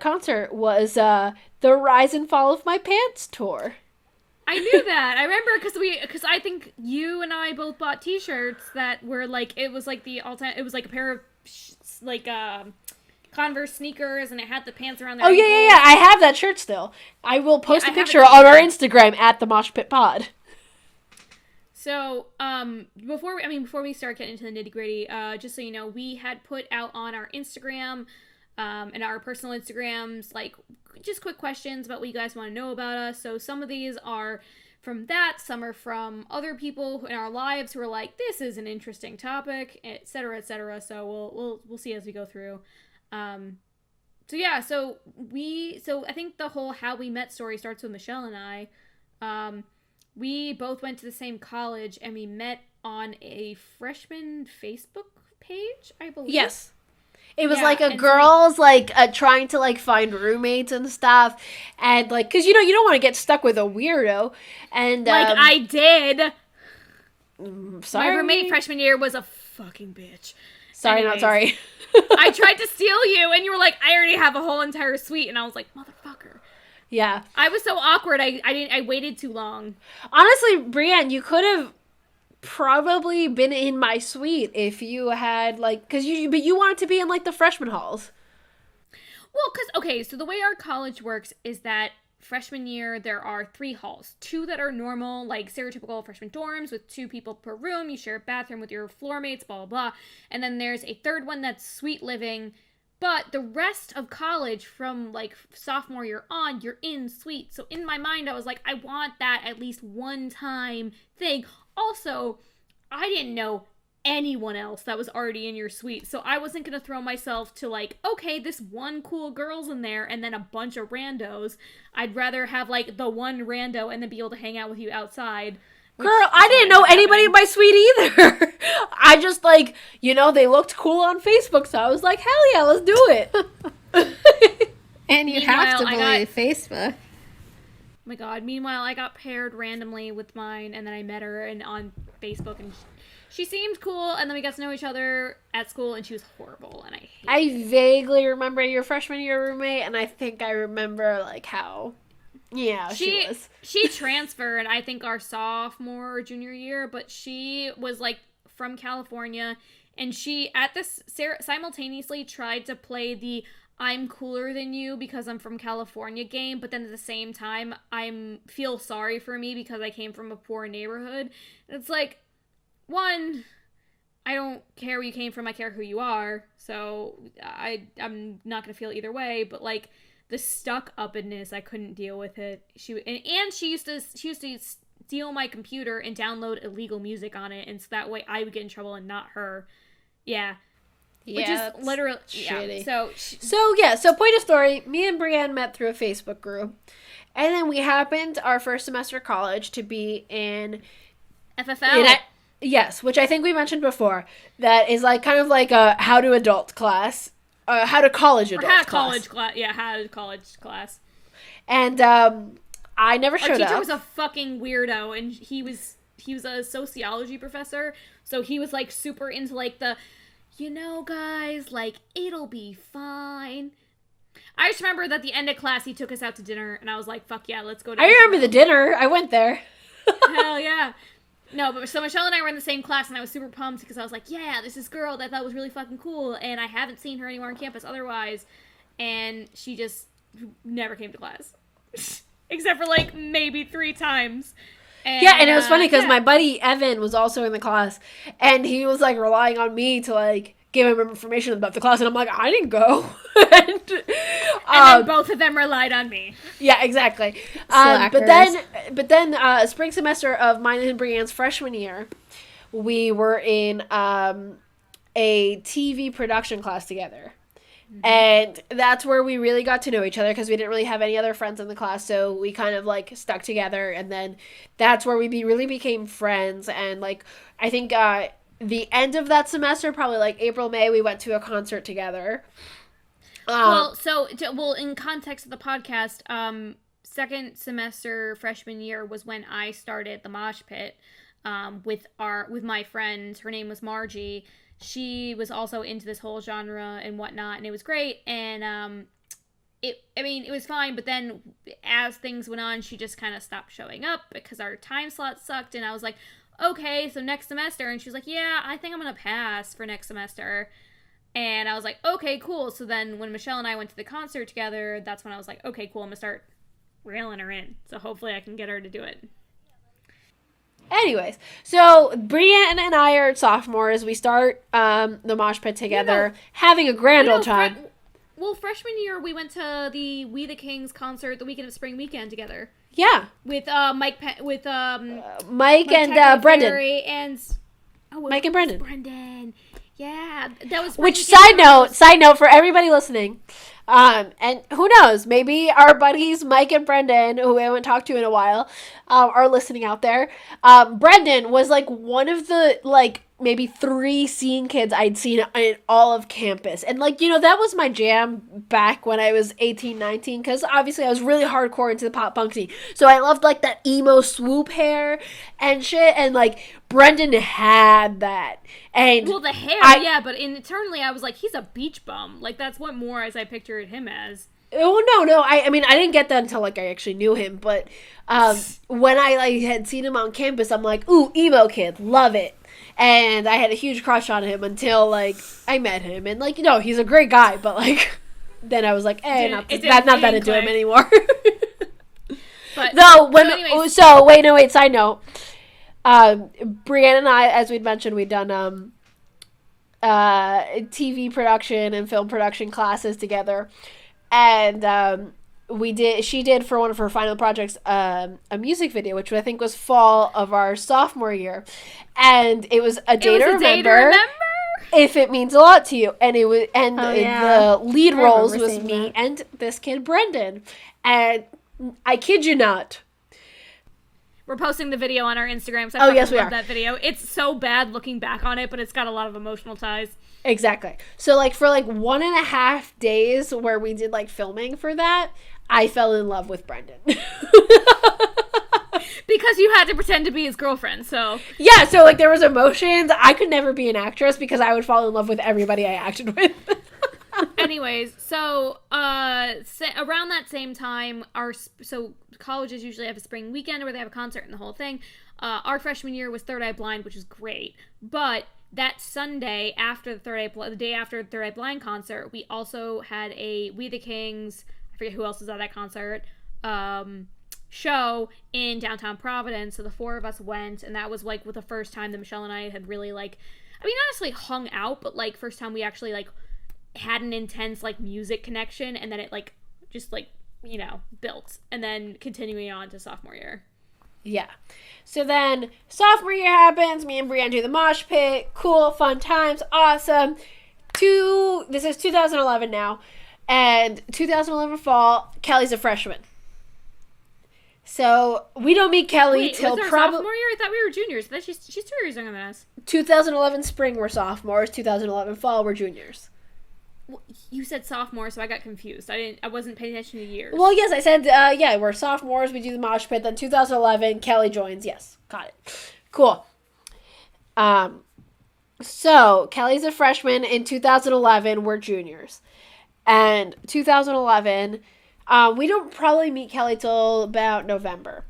concert was the Rise and Fall of My Pants tour. I knew that. I remember because I think you and I both bought T-shirts that were like, it was like the all-time, it was like a pair of Converse sneakers, and it had the pants around their ankles. Yeah. I have that shirt still. I will post a picture on our Instagram at the Moshpit Pod. So, before we start getting into the nitty gritty, just so you know, we had put out on our Instagram, and our personal Instagrams, like, just quick questions about what you guys want to know about us. So some of these are from that, some are from other people in our lives who are like, this is an interesting topic, etc., etc. So we'll see as we go through. So I think the whole how we met story starts with Michelle and I. We both went to the same college, and we met on a freshman Facebook page, I believe. Yes. It was like a girls, like, trying to, like, find roommates and stuff. And, like, because, you know, you don't want to get stuck with a weirdo. And, like, I did. Sorry. My roommate freshman year was a fucking bitch. Sorry, Anyways, not sorry. I tried to steal you, and you were like, I already have a whole entire suite. And I was like, motherfucker. Yeah. I was so awkward. I waited too long. Honestly, Brianne, you could have probably been in my suite if you had, like, but you wanted to be in, like, the freshman halls. Well, okay, so the way our college works is that freshman year, there are 3 halls. 2 that are normal, like stereotypical freshman dorms with 2 people per room. You share a bathroom with your floor mates, blah, blah, blah. And then there's a 3rd one that's suite living. But the rest of college from, like, sophomore year on, you're in suite. So in my mind, I was like, I want that at least one time thing. Also, I didn't know anyone else that was already in your suite. So I wasn't going to throw myself to, like, okay, this one cool girl's in there and then a bunch of randos. I'd rather have, like, the one rando and then be able to hang out with you outside. Girl, I didn't know anybody in my suite either. I just, like, you know, they looked cool on Facebook, so I was like, hell yeah, let's do it. And you have to believe Facebook. Oh my god, meanwhile, I got paired randomly with mine, and then I met her on Facebook, and she seemed cool, and then we got to know each other at school, and she was horrible, and I hated it. Vaguely remember your freshman year roommate, and I think I remember, like, how... Yeah, she was. She transferred, I think, our sophomore or junior year, but she was, like, from California, and she, at this, simultaneously tried to play the I'm cooler than you because I'm from California game, but then at the same time, feel sorry for me because I came from a poor neighborhood. It's like, one, I don't care where you came from, I care who you are, so I'm not gonna feel either way, but, like, the stuck-upness, I couldn't deal with it. She used to steal my computer and download illegal music on it, and so that way I would get in trouble and not her. Yeah. Which is literally shitty. Yeah. So point of story, me and Brianne met through a Facebook group. And then we happened our first semester of college to be in FFL. Yes, which I think we mentioned before. That is like kind of like a how to adult class. How to college adult class. How to college class. And I never showed up. Our teacher was a fucking weirdo, and he was a sociology professor, so he was like super into like the, you know, guys, like, it'll be fine. I just remember that at the end of class, he took us out to dinner, and I was like, fuck yeah, let's go to I remember the dinner. I went there. Hell yeah. No, but so Michelle and I were in the same class, and I was super pumped because I was like, yeah, this is girl that I thought was really fucking cool, and I haven't seen her anywhere on campus otherwise, and she just never came to class. Except for, like, maybe 3 times. And it was funny because my buddy Evan was also in the class, and he was, like, relying on me to, like, give him information about the class, and I'm like, I didn't go. and then both of them relied on me. Yeah, exactly. But then spring semester of mine and Brianne's freshman year, we were in a TV production class together. Mm-hmm. And that's where we really got to know each other because we didn't really have any other friends in the class, so we kind of, like, stuck together, and then that's where we really became friends, and, like, I think the end of that semester, probably, like, April, May, we went to a concert together. In context of the podcast, second semester freshman year was when I started the Moshpit with my friend. Her name was Margie. She was also into this whole genre and whatnot, and it was great. And it was fine. But then as things went on, she just kind of stopped showing up because our time slot sucked. And I was like, okay, so next semester. And she was like, yeah, I think I'm gonna pass for next semester. And I was like, okay, cool. So then when Michelle and I went to the concert together, that's when I was like, okay, cool, I'm gonna start railing her in. So hopefully I can get her to do it. Anyways, so Brianne and I are sophomores. We start the Mosh Pit together, having a grand old time. Freshman year, we went to the We the Kings concert the weekend of spring weekend together. Yeah. With Mike and Brendan. Mike and Brendan. Brendan. Yeah, that was. Which side note for everybody listening, and who knows, maybe our buddies Mike and Brendan, who we haven't talked to in a while, are listening out there. Brendan was like one of the maybe 3 scene kids I'd seen in all of campus. And, that was my jam back when I was 18, 19, because obviously I was really hardcore into the pop punk scene. So I loved, that emo swoop hair and shit, and, Brendan had that. And well, the hair, but internally I was like, he's a beach bum. That's what more as I pictured him as. Oh, no. I mean, I didn't get that until, I actually knew him. But when I had seen him on campus, I'm like, ooh, emo kid, love it. And I had a huge crush on him until, I met him. And, he's a great guy. But, then I was like, not that into him anymore. But wait, side note. Brianne and I, as we'd mentioned, we'd done TV production and film production classes together, and she did for one of her final projects a music video, which I think was fall of our sophomore year, and it was a day to remember. If it means a lot to you. And it was, and the lead roles was me and this kid Brendan, and I kid you not. We're posting the video on our Instagram, so I love that video. It's so bad looking back on it, but it's got a lot of emotional ties. Exactly. So, like, for, 1.5 days where we did, filming for that, I fell in love with Brendan. Because you had to pretend to be his girlfriend, so... Yeah, so, there was emotions. I could never be an actress because I would fall in love with everybody I acted with. Anyways, so, around that same time, colleges usually have a spring weekend where they have a concert and the whole thing. Our freshman year was Third Eye Blind, which is great. But that Sunday, the day after the Third Eye Blind concert, we also had a We the Kings, I forget who else was at that concert, show in downtown Providence. So the four of us went, and that was, with the first time that Michelle and I had really, not necessarily hung out, but, first time we actually, had an intense, music connection, and then it, just, built, and then continuing on to sophomore year. Yeah. So then sophomore year happens, me and Brianne do the mosh pit, cool, fun times, awesome. This is 2011 now, and 2011 fall, Kelly's a freshman. So we don't meet Kelly till probably sophomore year. I thought we were juniors. She's 2 years younger than us. 2011 spring we're sophomores, 2011 fall we're juniors. Well, you said sophomore, so I got confused. I wasn't paying attention to years. Well, yes, I said we're sophomores. We do the mosh pit. Then 2011, Kelly joins. Yes, got it. Cool. So Kelly's a freshman. In 2011, we're juniors, and 2011, we don't probably meet Kelly till about November.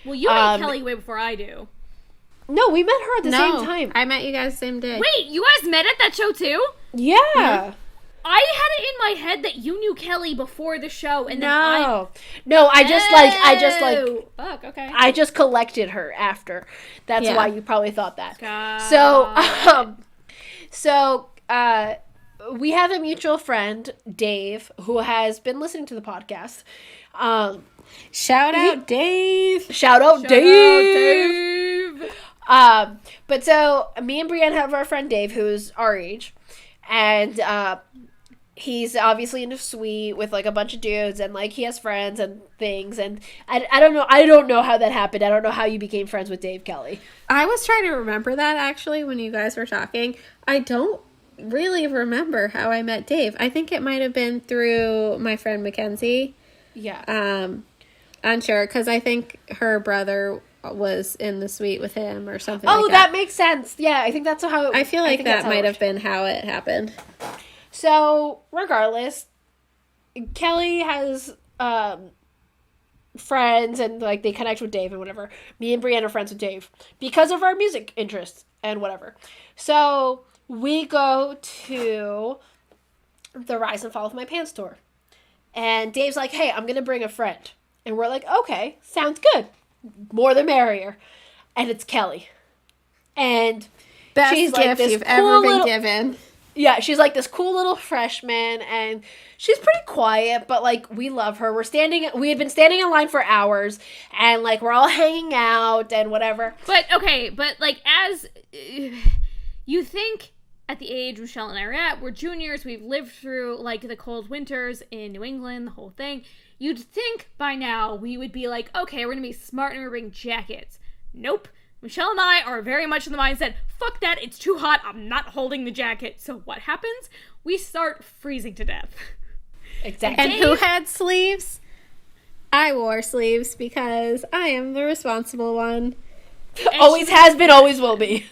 Well, you met Kelly way before I do. No, we met her at the same time. I met you guys the same day. Wait, you guys met at that show too? Yeah. Mm-hmm. I had it in my head that you knew Kelly before the show, and I just collected her after. That's why you probably thought that. So we have a mutual friend, Dave, who has been listening to the podcast. Shout out Dave. But so me and Brianne have our friend Dave, who's our age, and he's obviously in a suite with a bunch of dudes, and he has friends and things, and I don't know how that happened. I don't know how you became friends with Dave Kelly. I was trying to remember that actually when you guys were talking. I don't really remember how I met Dave. I think it might have been through my friend Mackenzie. Yeah. Unsure, because I think her brother was in the suite with him or something like that. Oh, that makes sense. Yeah, I think that's how I feel like that might have been how it happened. So, regardless, Kelly has friends, and they connect with Dave and whatever. Me and Brianne are friends with Dave because of our music interests and whatever. So, we go to the Rise and Fall of My Pants tour. And Dave's like, hey, I'm going to bring a friend. And we're like, okay, sounds good. More the merrier. And it's Kelly. And best she's gift you've ever been given. Yeah, she's this cool little freshman, and she's pretty quiet, but we love her. We had been standing in line for hours, and we're all hanging out and whatever. But as you think at the age Michelle and I are at, we're juniors, we've lived through the cold winters in New England, the whole thing. You'd think by now we would be okay, we're gonna be smart and we're bring jackets. Nope. Michelle and I are very much in the mindset, fuck that, it's too hot, I'm not holding the jacket. So what happens? We start freezing to death. Exactly. And who had sleeves? I wore sleeves because I am the responsible one. Always has been, always will be.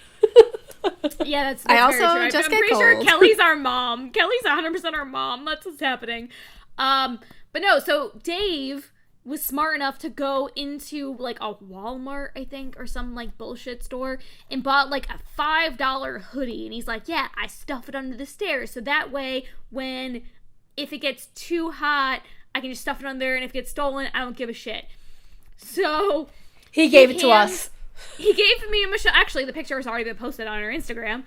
Yeah, that's I very also true. just I'm get pretty cold. sure Kelly's our mom. Kelly's 100% our mom. That's what's happening. But no, so Dave was smart enough to go into a Walmart, I think, or some bullshit store, and bought a $5 hoodie, and he's like, yeah, I stuff it under the stairs, so that way if it gets too hot, I can just stuff it under there, and if it gets stolen, I don't give a shit. So He gave it to us. He gave me and Michelle. Actually, the picture has already been posted on our Instagram.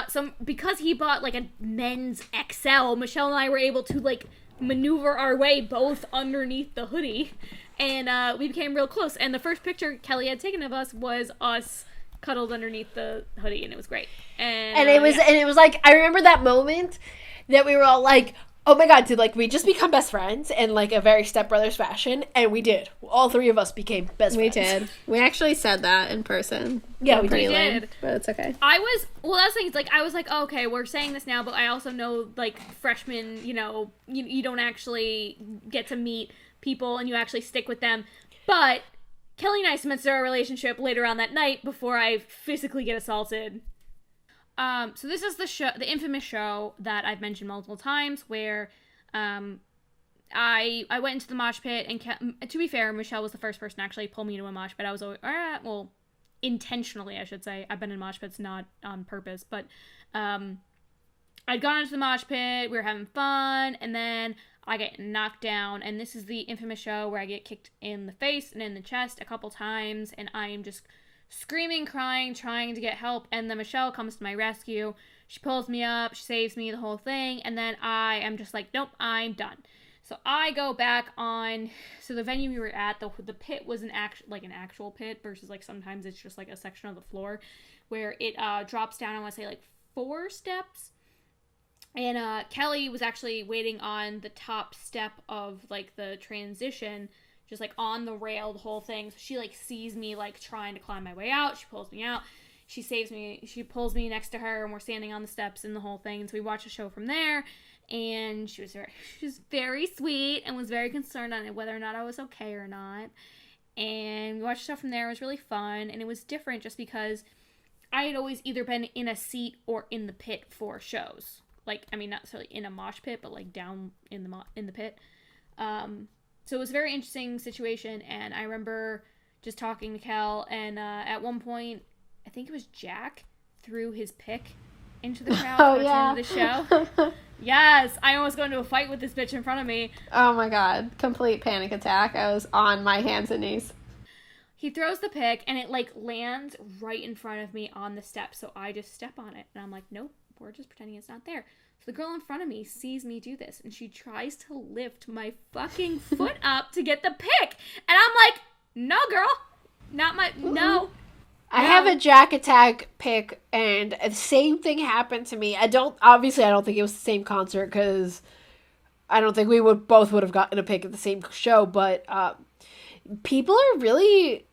So because he bought like a men's XL, Michelle and I were able to like maneuver our way both underneath the hoodie, and we became real close. And the first picture Kelly had taken of us was us cuddled underneath the hoodie, and it was great. And it was like, I remember that moment that we were all like, oh my god, did like we just become best friends in like a very Step Brothers fashion? And we did. All three of us became best friends. We did. We actually said that in person. Yeah, we pretty did. lame, but it's okay. That's the thing. It's like I was like, oh, okay, we're saying this now, but I also know like freshmen, you don't actually get to meet people and you actually stick with them. But Kelly and I cemented our relationship later on that night before I physically get assaulted. So this is the infamous show that I've mentioned multiple times, where I went into the mosh pit, and to be fair, Michelle was the first person to actually pull me into a mosh pit. I was always, intentionally, I should say. I've been in mosh pits, not on purpose, but I'd gone into the mosh pit, we were having fun, and then I get knocked down, and this is the infamous show where I get kicked in the face and in the chest a couple times, and I am just screaming, crying, trying to get help, and then Michelle comes to my rescue. She pulls me up, she saves me, the whole thing, and then I am just like, nope, I'm done. So I go back on, so the venue we were at, the pit was an actual pit versus like sometimes it's just like a section of the floor where it drops down, I want to say like 4 steps. And Kelly was actually waiting on the top step of like the transition, just like on the rail, the whole thing. So she like sees me like trying to climb my way out. She pulls me out. She saves me. She pulls me next to her, and we're standing on the steps and the whole thing. And so we watched the show from there. And she was very sweet and was very concerned on whether or not I was okay or not. And we watched the show from there. It was really fun, and it was different just because I had always either been in a seat or in the pit for shows. Like, I mean, not necessarily in a mosh pit, but like down in the pit. So it was a very interesting situation, and I remember just talking to Kel, and at one point, I think it was Jack, threw his pick into the crowd towards the end of the show. Yes, I almost got into a fight with this bitch in front of me. Oh my god, complete panic attack. I was on my hands and knees. He throws the pick, and it like lands right in front of me on the steps, so I just step on it, and I'm like, nope, we're just pretending it's not there. So the girl in front of me sees me do this, and she tries to lift my fucking foot up to get the pick. And I'm like, no, girl. No. I have a Jack Attack pick, and the same thing happened to me. I don't think it was the same concert, because I don't think we both would have gotten a pick at the same show, but people are really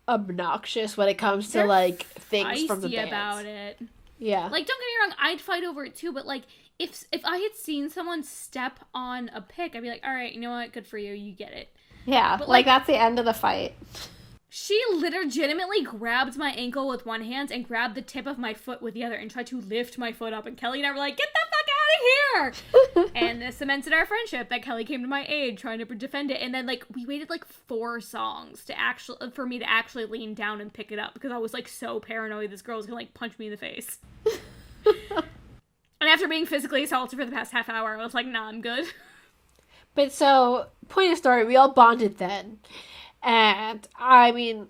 obnoxious when it comes to, like, things from the bands. About it. Yeah. Like, don't get me wrong, I'd fight over it too, but, like, if I had seen someone step on a pick, I'd be like, all right, you know what, good for you, you get it. Yeah, but, like that's the end of the fight. She legitimately grabbed my ankle with one hand and grabbed the tip of my foot with the other and tried to lift my foot up, and Kelly and I were like, get the fuck out of here! And this cemented our friendship that Kelly came to my aid trying to defend it, and then, like, we waited, like, 4 songs for me to actually lean down and pick it up, because I was, like, so paranoid this girl was gonna, like, punch me in the face. And after being physically assaulted for the past half hour, I was like, nah, I'm good. But so, point of story, we all bonded then. And, I mean,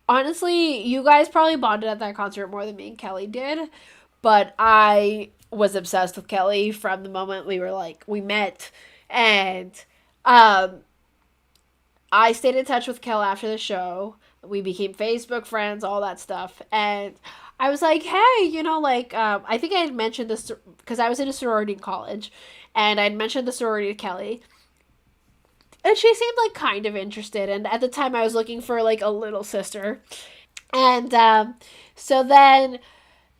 honestly, you guys probably bonded at that concert more than me and Kelly did. But I was obsessed with Kelly from the moment we met. And I stayed in touch with Kel after the show. We became Facebook friends, all that stuff. And I was like, hey, I think I had mentioned this, because I was in a sorority in college. And I'd mentioned the sorority to Kelly. And she seemed, like, kind of interested. And at the time, I was looking for, like, a little sister. And so then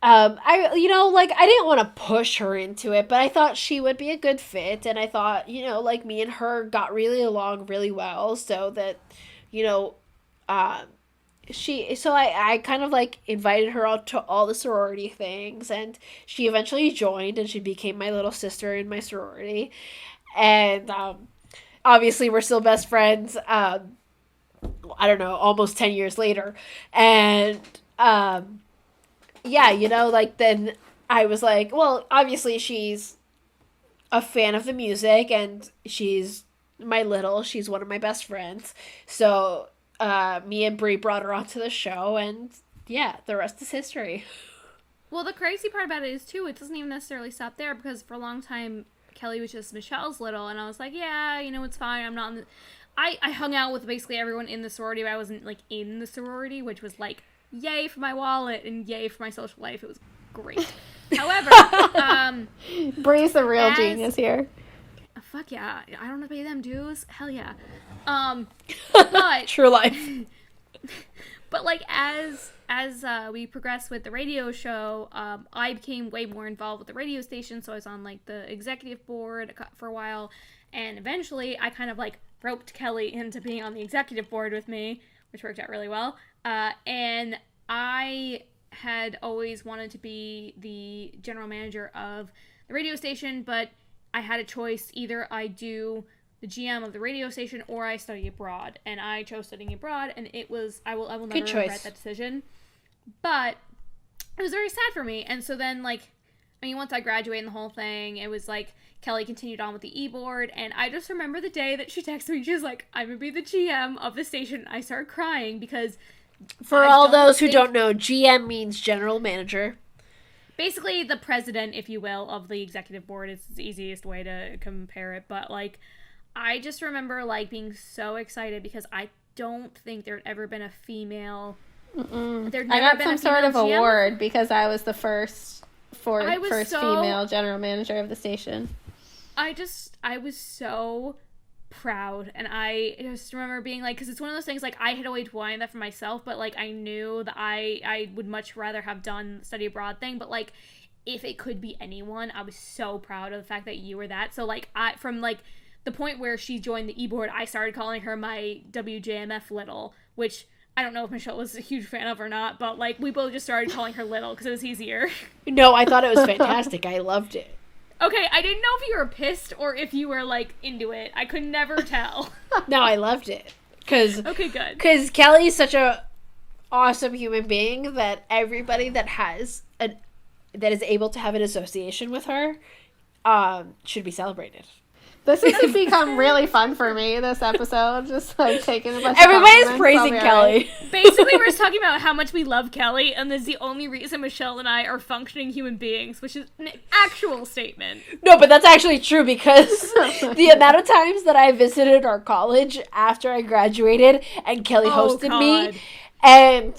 I didn't want to push her into it, but I thought she would be a good fit. And I thought, me and her got really along really well. So that, I kind of, like, invited her out to all the sorority things. And she eventually joined, and she became my little sister in my sorority. And, obviously, we're still best friends, I don't know, almost 10 years later. And, then I was like, well, obviously she's a fan of the music, and she's, my little. She's one of my best friends. So me and Brie brought her onto the show, and yeah, the rest is history. Well, the crazy part about it is, too, it doesn't even necessarily stop there, because for a long time, Kelly was just Michelle's little, and I was like, yeah, you know, it's fine, I'm not in the... I hung out with basically everyone in the sorority, but I wasn't, like, in the sorority, which was, like, yay for my wallet, and yay for my social life. It was great. However, Bree's the real genius here. Fuck yeah. I don't have to pay them dues. Hell yeah. But... True life. But, like, as we progressed with the radio show, I became way more involved with the radio station, so I was on, like, the executive board for a while, and eventually I kind of, like, roped Kelly into being on the executive board with me, which worked out really well, and I had always wanted to be the general manager of the radio station, but I had a choice. Either I do the GM of the radio station or I study abroad, and I chose studying abroad, and it was I will never regret that decision. But it was very sad for me, and so then, like, I mean, once I graduated and the whole thing, it was like Kelly continued on with the e-board, and I just remember the day that she texted me. She was like, I'm gonna be the GM of the station. I started crying because for all those who don't know, GM means general manager. Basically the president, if you will, of the executive board is the easiest way to compare it. But, like, I just remember, like, being so excited because I don't think there'd ever been a female... I got some sort of GM award because I was the first female general manager of the station. I was so proud, and I just remember being like, because it's one of those things, like, I had always wanted that for myself, but, like, I knew that I would much rather have done the study abroad thing, but, like, if it could be anyone, I was so proud of the fact that you were that. So, like, from, like, the point where she joined the e-board, I started calling her my WJMF Little, which I don't know if Michelle was a huge fan of or not, but, like, we both just started calling her Little because it was easier. No, I thought it was fantastic. I loved it. Okay, I didn't know if you were pissed or if you were, like, into it. I could never tell. No, I loved it. Okay, good. Because Kelly is such a awesome human being that everybody that is able to have an association with her should be celebrated. This has become really fun for me, this episode. Just, like, taking a bunch Everybody's of praising Kelly. Right. Basically, we're just talking about how much we love Kelly, and this is the only reason Michelle and I are functioning human beings, which is an actual statement. No, but that's actually true, because the amount of times that I visited our college after I graduated, and Kelly hosted me, and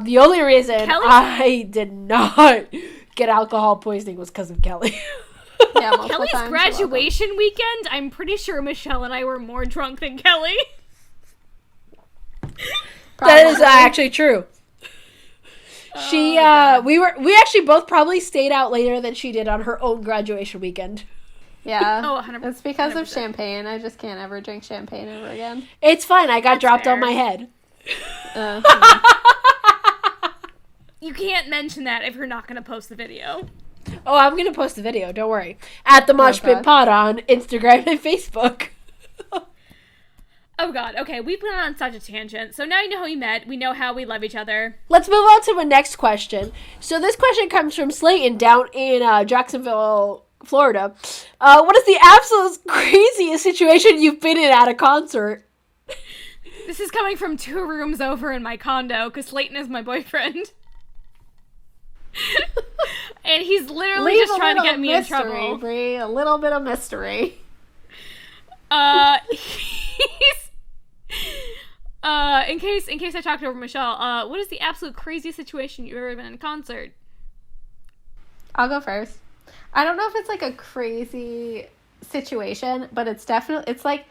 the only reason I did not get alcohol poisoning was because of Kelly. Yeah, Kelly's graduation weekend, I'm pretty sure Michelle and I were more drunk than Kelly. That is actually true. We actually both probably stayed out later than she did on her own graduation weekend. Yeah. Oh, 100%. It's because of champagne. I just can't ever drink champagne ever again. It's fine. I got dropped on my head. You can't mention that if you're not going to post the video. Oh, I'm going to post the video. Don't worry. At the Moshpit Pod on Instagram and Facebook. Oh, God. Okay, we've been on such a tangent. So now you know how we met. We know how we love each other. Let's move on to the next question. So this question comes from Slayton down in Jacksonville, Florida. What is the absolute craziest situation you've been in at a concert? This is coming from 2 rooms over in my condo, because Slayton is my boyfriend. And he's literally just trying to get me in trouble. Brie, a little bit of mystery. He's in case I talked over Michelle, what is the absolute craziest situation you've ever been in a concert? I'll go first. I don't know if it's like a crazy situation, but it's like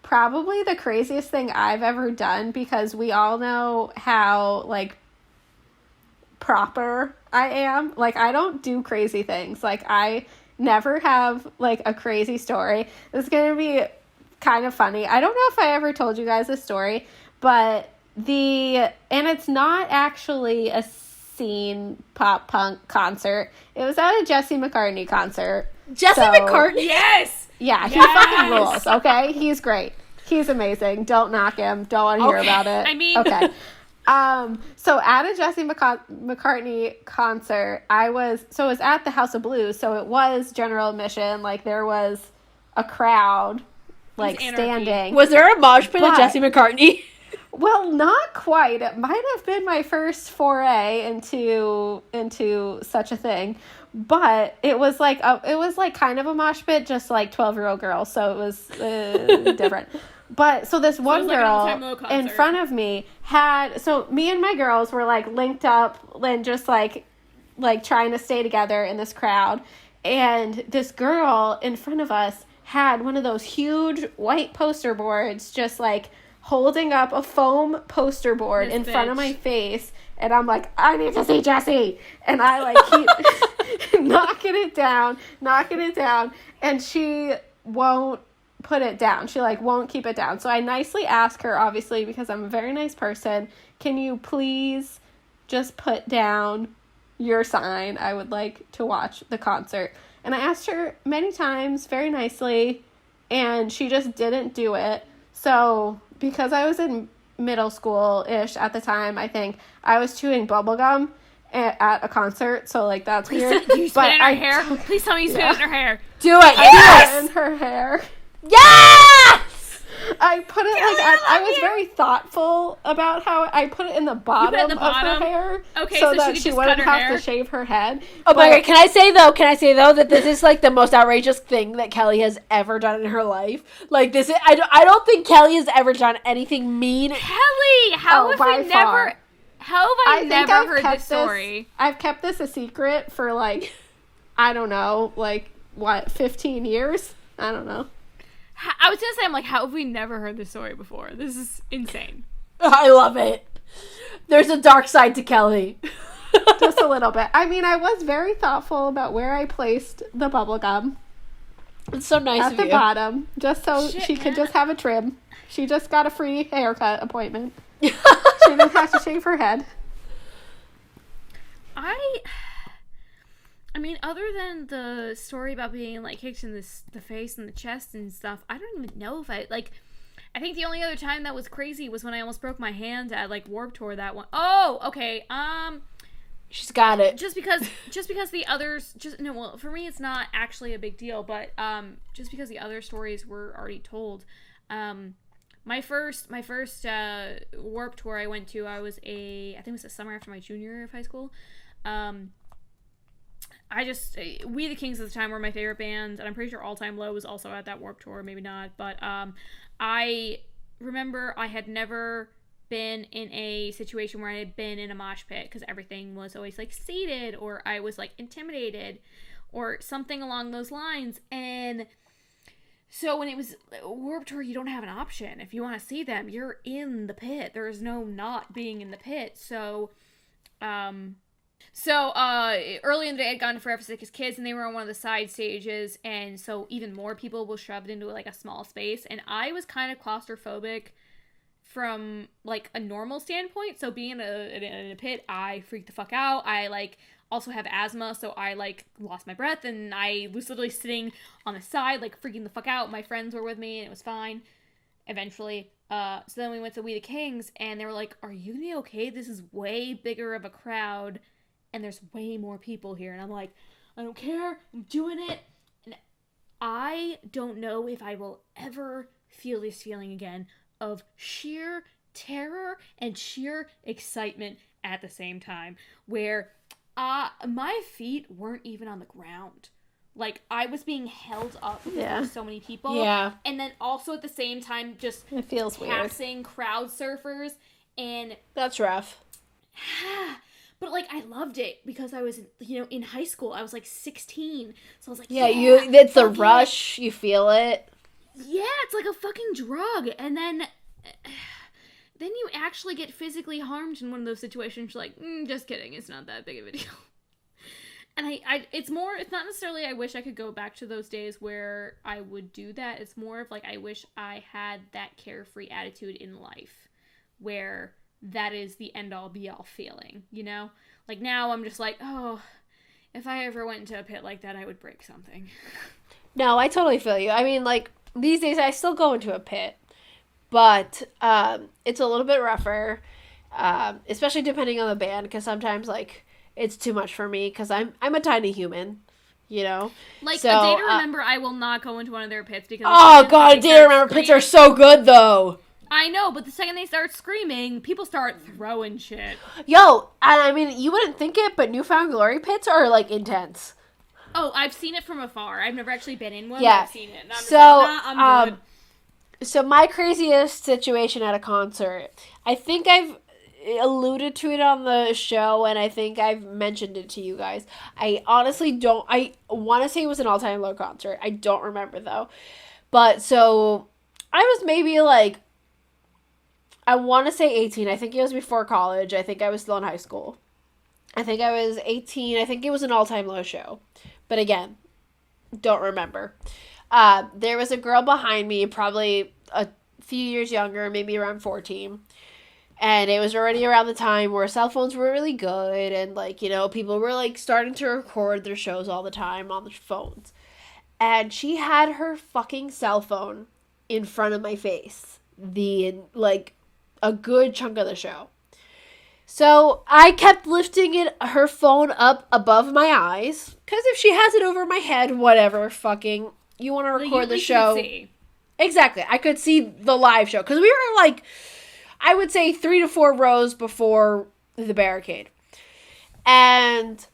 probably the craziest thing I've ever done, because we all know how, like, proper I am. Like, I don't do crazy things. Like, I never have, like, a crazy story. This is gonna be kind of funny. I don't know if I ever told you guys this story, but and it's not actually a scene pop punk concert. It was at a Jesse McCartney concert. Jesse McCartney? Yes! Yeah, he fucking rules, okay? He's great. He's amazing. Don't knock him. Don't want to hear about it. I mean... Okay. So at a Jesse McCartney concert, it was at the House of Blues, so it was general admission. Like, there was a crowd like anarchy. standing. Was there a mosh pit But- at Jesse McCartney? Well, not quite. It might have been my first foray into such a thing, but it was like kind of a mosh pit, just like 12-year-old girls. So it was different. But so this one like an all-time girl low concert. in front of me had, so me and my girls were like linked up and just like trying to stay together in this crowd, and this girl in front of us had one of those huge white poster boards, just like holding up a foam poster board in front of my face, and I'm like, I need to see Jessie, and I like keep knocking it down, and she won't put it down. She like won't keep it down. So I nicely ask her, obviously because I'm a very nice person, can you please just put down your sign? I would like to watch the concert. And I asked her many times very nicely, and she just didn't do it. So because I was in middle school-ish at the time, I think, I was chewing bubblegum at a concert, so like that's weird. Do you spit in her hair? Please tell me you spit in her hair. Do it, I put it in her hair. Yes! I put it I was very thoughtful about how I put it in the bottom, of her hair, Okay, so so that she she could just wouldn't cut her have hair? to shave her head. Oh my But- god, can I say though that this is like the most outrageous thing that Kelly has ever done in her life? Like this is, I don't think Kelly has ever done anything mean. Kelly, how have by we far. never? How have I think never I've heard kept this story? I've kept this a secret for like, I don't know, like what, 15 years? I don't know. I was gonna say, I'm like, how have we never heard this story before? This is insane. I love it. There's a dark side to Kelly. Just a little bit. I mean, I was very thoughtful about where I placed the bubble gum It's so nice at of the you. bottom, just so Shit, she could man. just have a trim. She just got a free haircut appointment. She didn't have to shave her head. I mean, other than the story about being like kicked in the face and the chest and stuff, I don't even know if I think the only other time that was crazy was when I almost broke my hand at like Warped Tour. That one. Oh, okay. She's got it. Just because the others well, for me it's not actually a big deal, but just because the other stories were already told. My first Warped Tour I went to, I think it was the summer after my junior year of high school. We the Kings at the time were my favorite band, and I'm pretty sure All Time Low was also at that Warped Tour, maybe not, but I remember I had never been in a situation where I had been in a mosh pit, because everything was always like seated, or I was like intimidated or something along those lines. And so when it was Warped Tour, you don't have an option. If you want to see them, you're in the pit. There is no not being in the pit. So early in the day, I'd gone to Forever Sick as Kids, and they were on one of the side stages, and so even more people were shoved into like a small space, and I was kind of claustrophobic from like a normal standpoint. So being in a pit, I freaked the fuck out. I like also have asthma, so I like lost my breath, and I was literally sitting on the side like freaking the fuck out. My friends were with me, and it was fine eventually. So then we went to We the Kings, and they were like, are you gonna be okay? This is way bigger of a crowd, and there's way more people here. And I'm like, I don't care, I'm doing it. And I don't know if I will ever feel this feeling again of sheer terror and sheer excitement at the same time, where my feet weren't even on the ground. Like, I was being held up because there were so many people. Yeah. And then also at the same time, just It feels weird. passing crowd surfers. And That's rough. but like, I loved it because I was, in high school. I was like 16, so I was like, Yeah, it's the fuck rush. You feel it. yeah, it's like a fucking drug. And then you actually get physically harmed in one of those situations. You're like, just kidding, it's not that big of a deal. And it's not necessarily I wish I could go back to those days where I would do that. It's more of like, I wish I had that carefree attitude in life where that is the end all be all feeling, Like, now I'm just like, oh, if I ever went into a pit like that, I would break something. No, I totally feel you. I mean, like, these days I still go into a pit, but it's a little bit rougher, especially depending on the band, because sometimes, like, it's too much for me, because I'm a tiny human, you know? Like, So, A Day to Remember, I will not go into one of their pits because... Oh, God, A Day to Remember pits are so good, though. I know, but the second they start screaming, people start throwing shit. Yo, I mean, you wouldn't think it, but Newfound Glory pits are, like, intense. Oh, I've seen it from afar. I've never actually been in one, Yeah. but I've seen it. And I'm just like, I'm good. So my craziest situation at a concert, I think I've alluded to it on the show, and I think I've mentioned it to you guys. I honestly don't, I want to say it was an all-time low concert. I don't remember, though. But, so, I was maybe, like, I want to say 18. I think it was before college. I think I was still in high school. I think I was 18. I think it was an all-time low show. But again, don't remember. There was a girl behind me, probably a few years younger, maybe around 14. And it was already around the time where cell phones were really good. And, like, you know, people were, like, starting to record their shows all the time on the phones. And she had her fucking cell phone in front of my face. A good chunk of the show. So I kept lifting her phone up above my eyes. Because if she has it over my head, whatever, fucking, you want to record the show. Exactly. I could see the live show. Because we were, like, I would say 3 to 4 rows before the barricade. And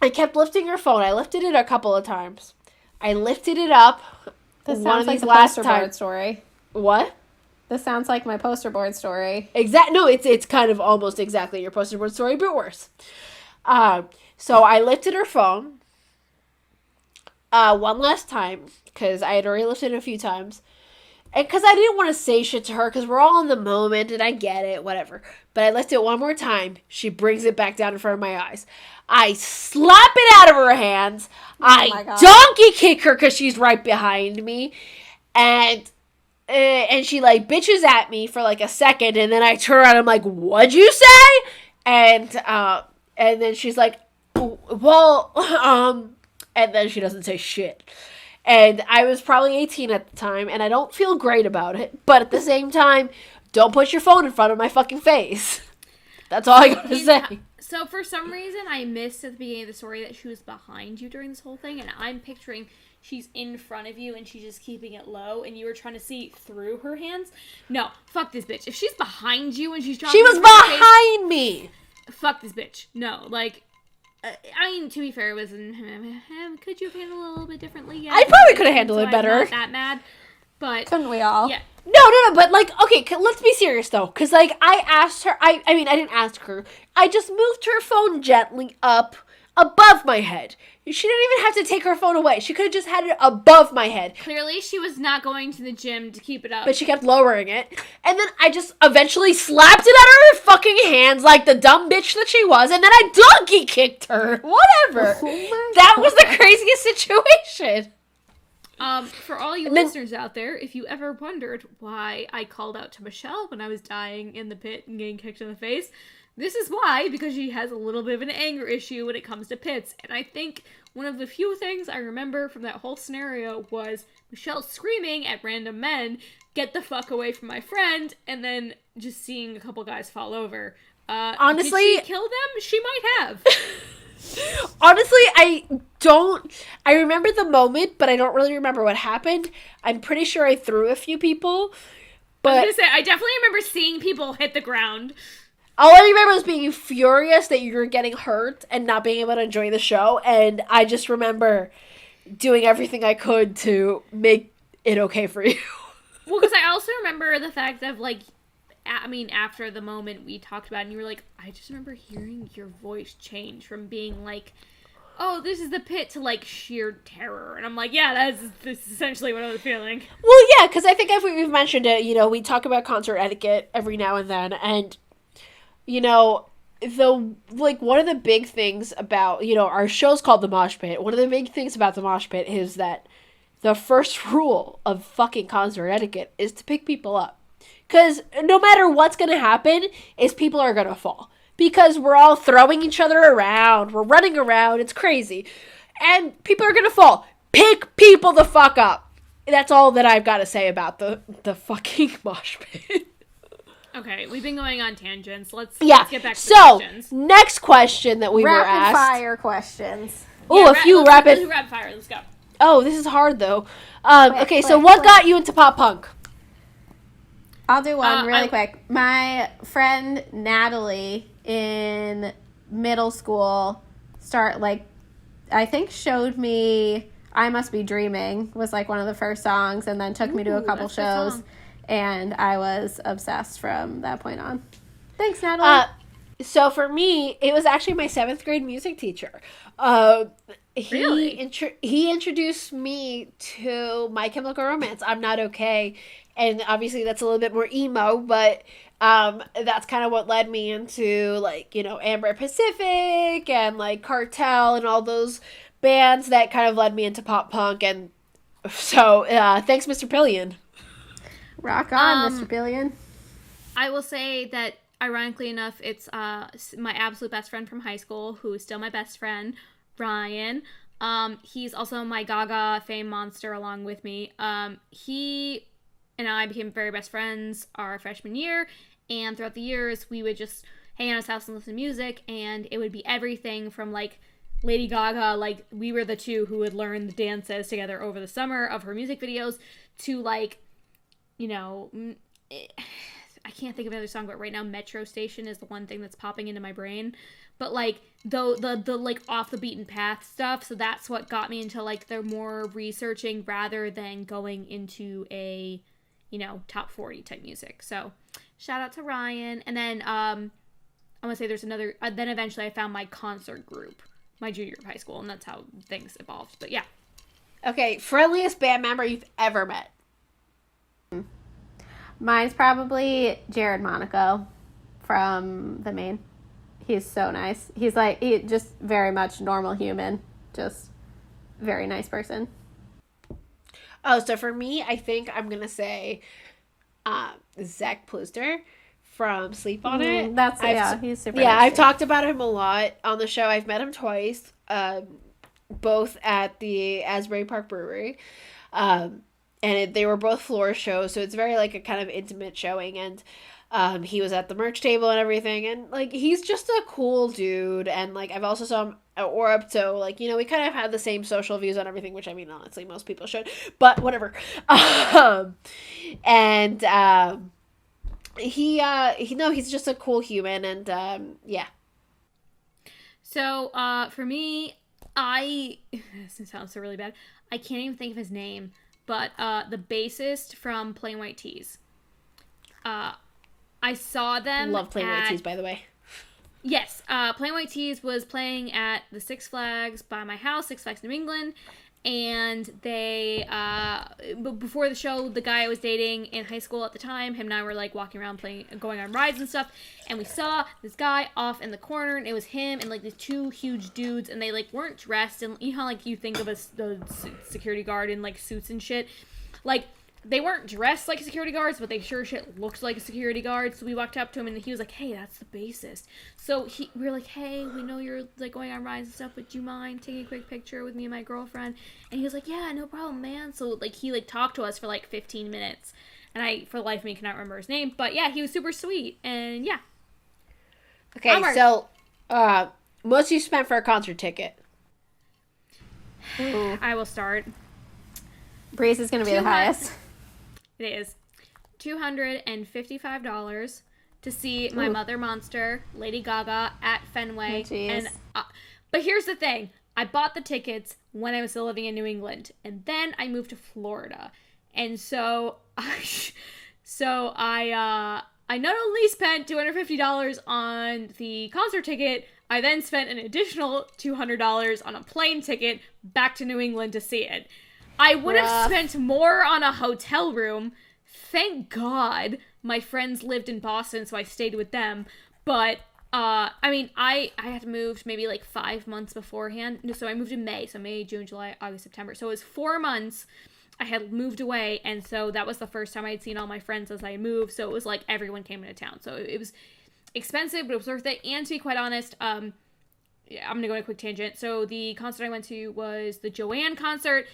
I kept lifting her phone. I lifted it a couple of times. I lifted it up. This sounds like the poster board story. What? This sounds like my poster board story. No, it's kind of almost exactly your poster board story, but worse. So I lifted her phone one last time, because I had already lifted it a few times. And because I didn't want to say shit to her, because we're all in the moment, and I get it, whatever. But I lifted it one more time. She brings it back down in front of my eyes. I slap it out of her hands. I donkey kick her because she's right behind me. And she, like, bitches at me for, like, a second, and then I turn around and I'm like, what'd you say? And then she's like, well, and then she doesn't say shit. And I was probably 18 at the time, and I don't feel great about it, but at the same time, don't put your phone in front of my fucking face. That's all I gotta say. So for some reason, I missed at the beginning of the story that she was behind you during this whole thing, and I'm picturing she's in front of you and she's just keeping it low, and you were trying to see through her hands. No, fuck this bitch. If she's behind you and she's dropping, she was behind me. Fuck this bitch. No, like, I mean, to be fair, it was could you have handled it a little bit differently? Yeah, I probably could have handled it better. I'm not that mad, but couldn't we all? Yeah. No, but, like, okay, let's be serious, though, because, like, I asked her, I mean, I didn't ask her, I just moved her phone gently up above my head. She didn't even have to take her phone away. She could have just had it above my head. Clearly, she was not going to the gym to keep it up. But she kept lowering it. And then I just eventually slapped it out of her fucking hands like the dumb bitch that she was. And then I donkey kicked her. Whatever. That was the craziest situation. For all you listeners out there, if you ever wondered why I called out to Michelle when I was dying in the pit and getting kicked in the face, this is why, because she has a little bit of an anger issue when it comes to pits. And I think one of the few things I remember from that whole scenario was Michelle screaming at random men, get the fuck away from my friend, and then just seeing a couple guys fall over. Honestly, did she kill them? She might have. Honestly, I remember the moment, but I don't really remember what happened. I'm pretty sure I threw a few people, but I was gonna say, I definitely remember seeing people hit the ground. All I remember was being furious that you were getting hurt and not being able to enjoy the show, and I just remember doing everything I could to make it okay for you. Well, because I also remember the fact of, like, I mean, after the moment we talked about it, and you were like, I just remember hearing your voice change from being like, oh, this is the pit, to, like, sheer terror. And I'm like, yeah, that's essentially what I was feeling. Well, yeah, because I think if we've mentioned it, you know, we talk about concert etiquette every now and then, and, you know, one of the big things about, you know, our show's called the Mosh Pit. One of the big things about the Mosh Pit is that the first rule of fucking concert etiquette is to pick people up. Because no matter what's going to happen, is people are going to fall. Because we're all throwing each other around. We're running around. It's crazy. And people are going to fall. Pick people the fuck up. That's all that I've got to say about the fucking Mosh Pit. Okay, we've been going on tangents. Let's get back to the questions. So, next question that we were asked. Rapid fire questions. Oh, a few let's do rapid fire. Let's go. Oh, this is hard though. Okay, so quick, what quick. got you into pop punk? I'll do one really I- quick. My friend Natalie in middle school I think showed me I Must Be Dreaming was like one of the first songs, and then took me to a couple that's a good shows, song. and I was obsessed from that point on. Thanks, Natalie. So for me, it was actually my 7th grade music teacher. Really? He introduced me to My Chemical Romance. I'm Not Okay, and obviously that's a little bit more emo, but that's kind of what led me into like Amber Pacific and like Cartel and all those bands that kind of led me into pop punk. And so thanks, Mr. Pillion. Rock on, Mr. Billion. I will say that, ironically enough, it's my absolute best friend from high school, who is still my best friend, Brian. He's also my Gaga fame monster along with me. He and I became very best friends our freshman year, and throughout the years, we would just hang out at his house and listen to music, and it would be everything from, like, Lady Gaga, like, we were the two who would learn the dances together over the summer of her music videos, to, like, I can't think of another song, but right now Metro Station is the one thing that's popping into my brain. But like the like off the beaten path stuff, so that's what got me into like the more researching rather than going into a top 40 type music. So shout out to Ryan. And then I'm gonna say there's another. Then eventually I found my concert group my junior year of high school, and that's how things evolved. But yeah. Okay, friendliest band member you've ever met. Mine's probably Jared Monaco from The Maine. He's so nice. He's just very much normal human. Just very nice person. Oh, so for me, I think I'm going to say Zach Pluster from Sleep On It. He's super Yeah, nice I've too. talked about him a lot on the show. I've met him twice, both at the Asbury Park Brewery. And they were both floor shows, so it's very like a kind of intimate showing. And he was at the merch table and everything, and like he's just a cool dude. And like I've also saw him at Orb, so like we kind of have the same social views on everything, which I mean honestly most people should, but whatever. He's just a cool human, and yeah. So for me, this sounds so really bad. I can't even think of his name. But the bassist from Plain White Tees. I saw them. Love Plain White Tees, by the way. Yes, Plain White Tees was playing at the Six Flags by my house, Six Flags New England, and they before the show, the guy I was dating in high school at the time, him and I were like walking around going on rides and stuff, and we saw this guy off in the corner, and it was him and like these two huge dudes, and they like weren't dressed, and you know how like you think of the security guard in like suits and shit, like they weren't dressed like security guards, but they sure shit looked like a security guard. So we walked up to him, and he was like, "Hey, that's the bassist." So we were like, "Hey, we know you're like going on rides and stuff, but do you mind taking a quick picture with me and my girlfriend?" And he was like, "Yeah, no problem, man." So like he like talked to us for like 15 minutes, and I for the life of me cannot remember his name, but yeah, he was super sweet, and yeah. Okay, Onward. so most you spent for a concert ticket? I will start. Breeze is going to be the highest. It is $255 to see My Mother Monster, Lady Gaga at Fenway. Oh, jeez. And but here's the thing. I bought the tickets when I was still living in New England, and then I moved to Florida. And so I not only spent $250 on the concert ticket, I then spent an additional $200 on a plane ticket back to New England to see it. I would have spent more on a hotel room. Thank God my friends lived in Boston, so I stayed with them. But, I mean, I had moved maybe like 5 months beforehand. So I moved in May. So May, June, July, August, September. So it was 4 months I had moved away. And so that was the first time I had seen all my friends as I moved. So it was like everyone came into town. So it was expensive, but it was worth it. And to be quite honest, yeah, I'm going to go on a quick tangent. So the concert I went to was the Joanne concert.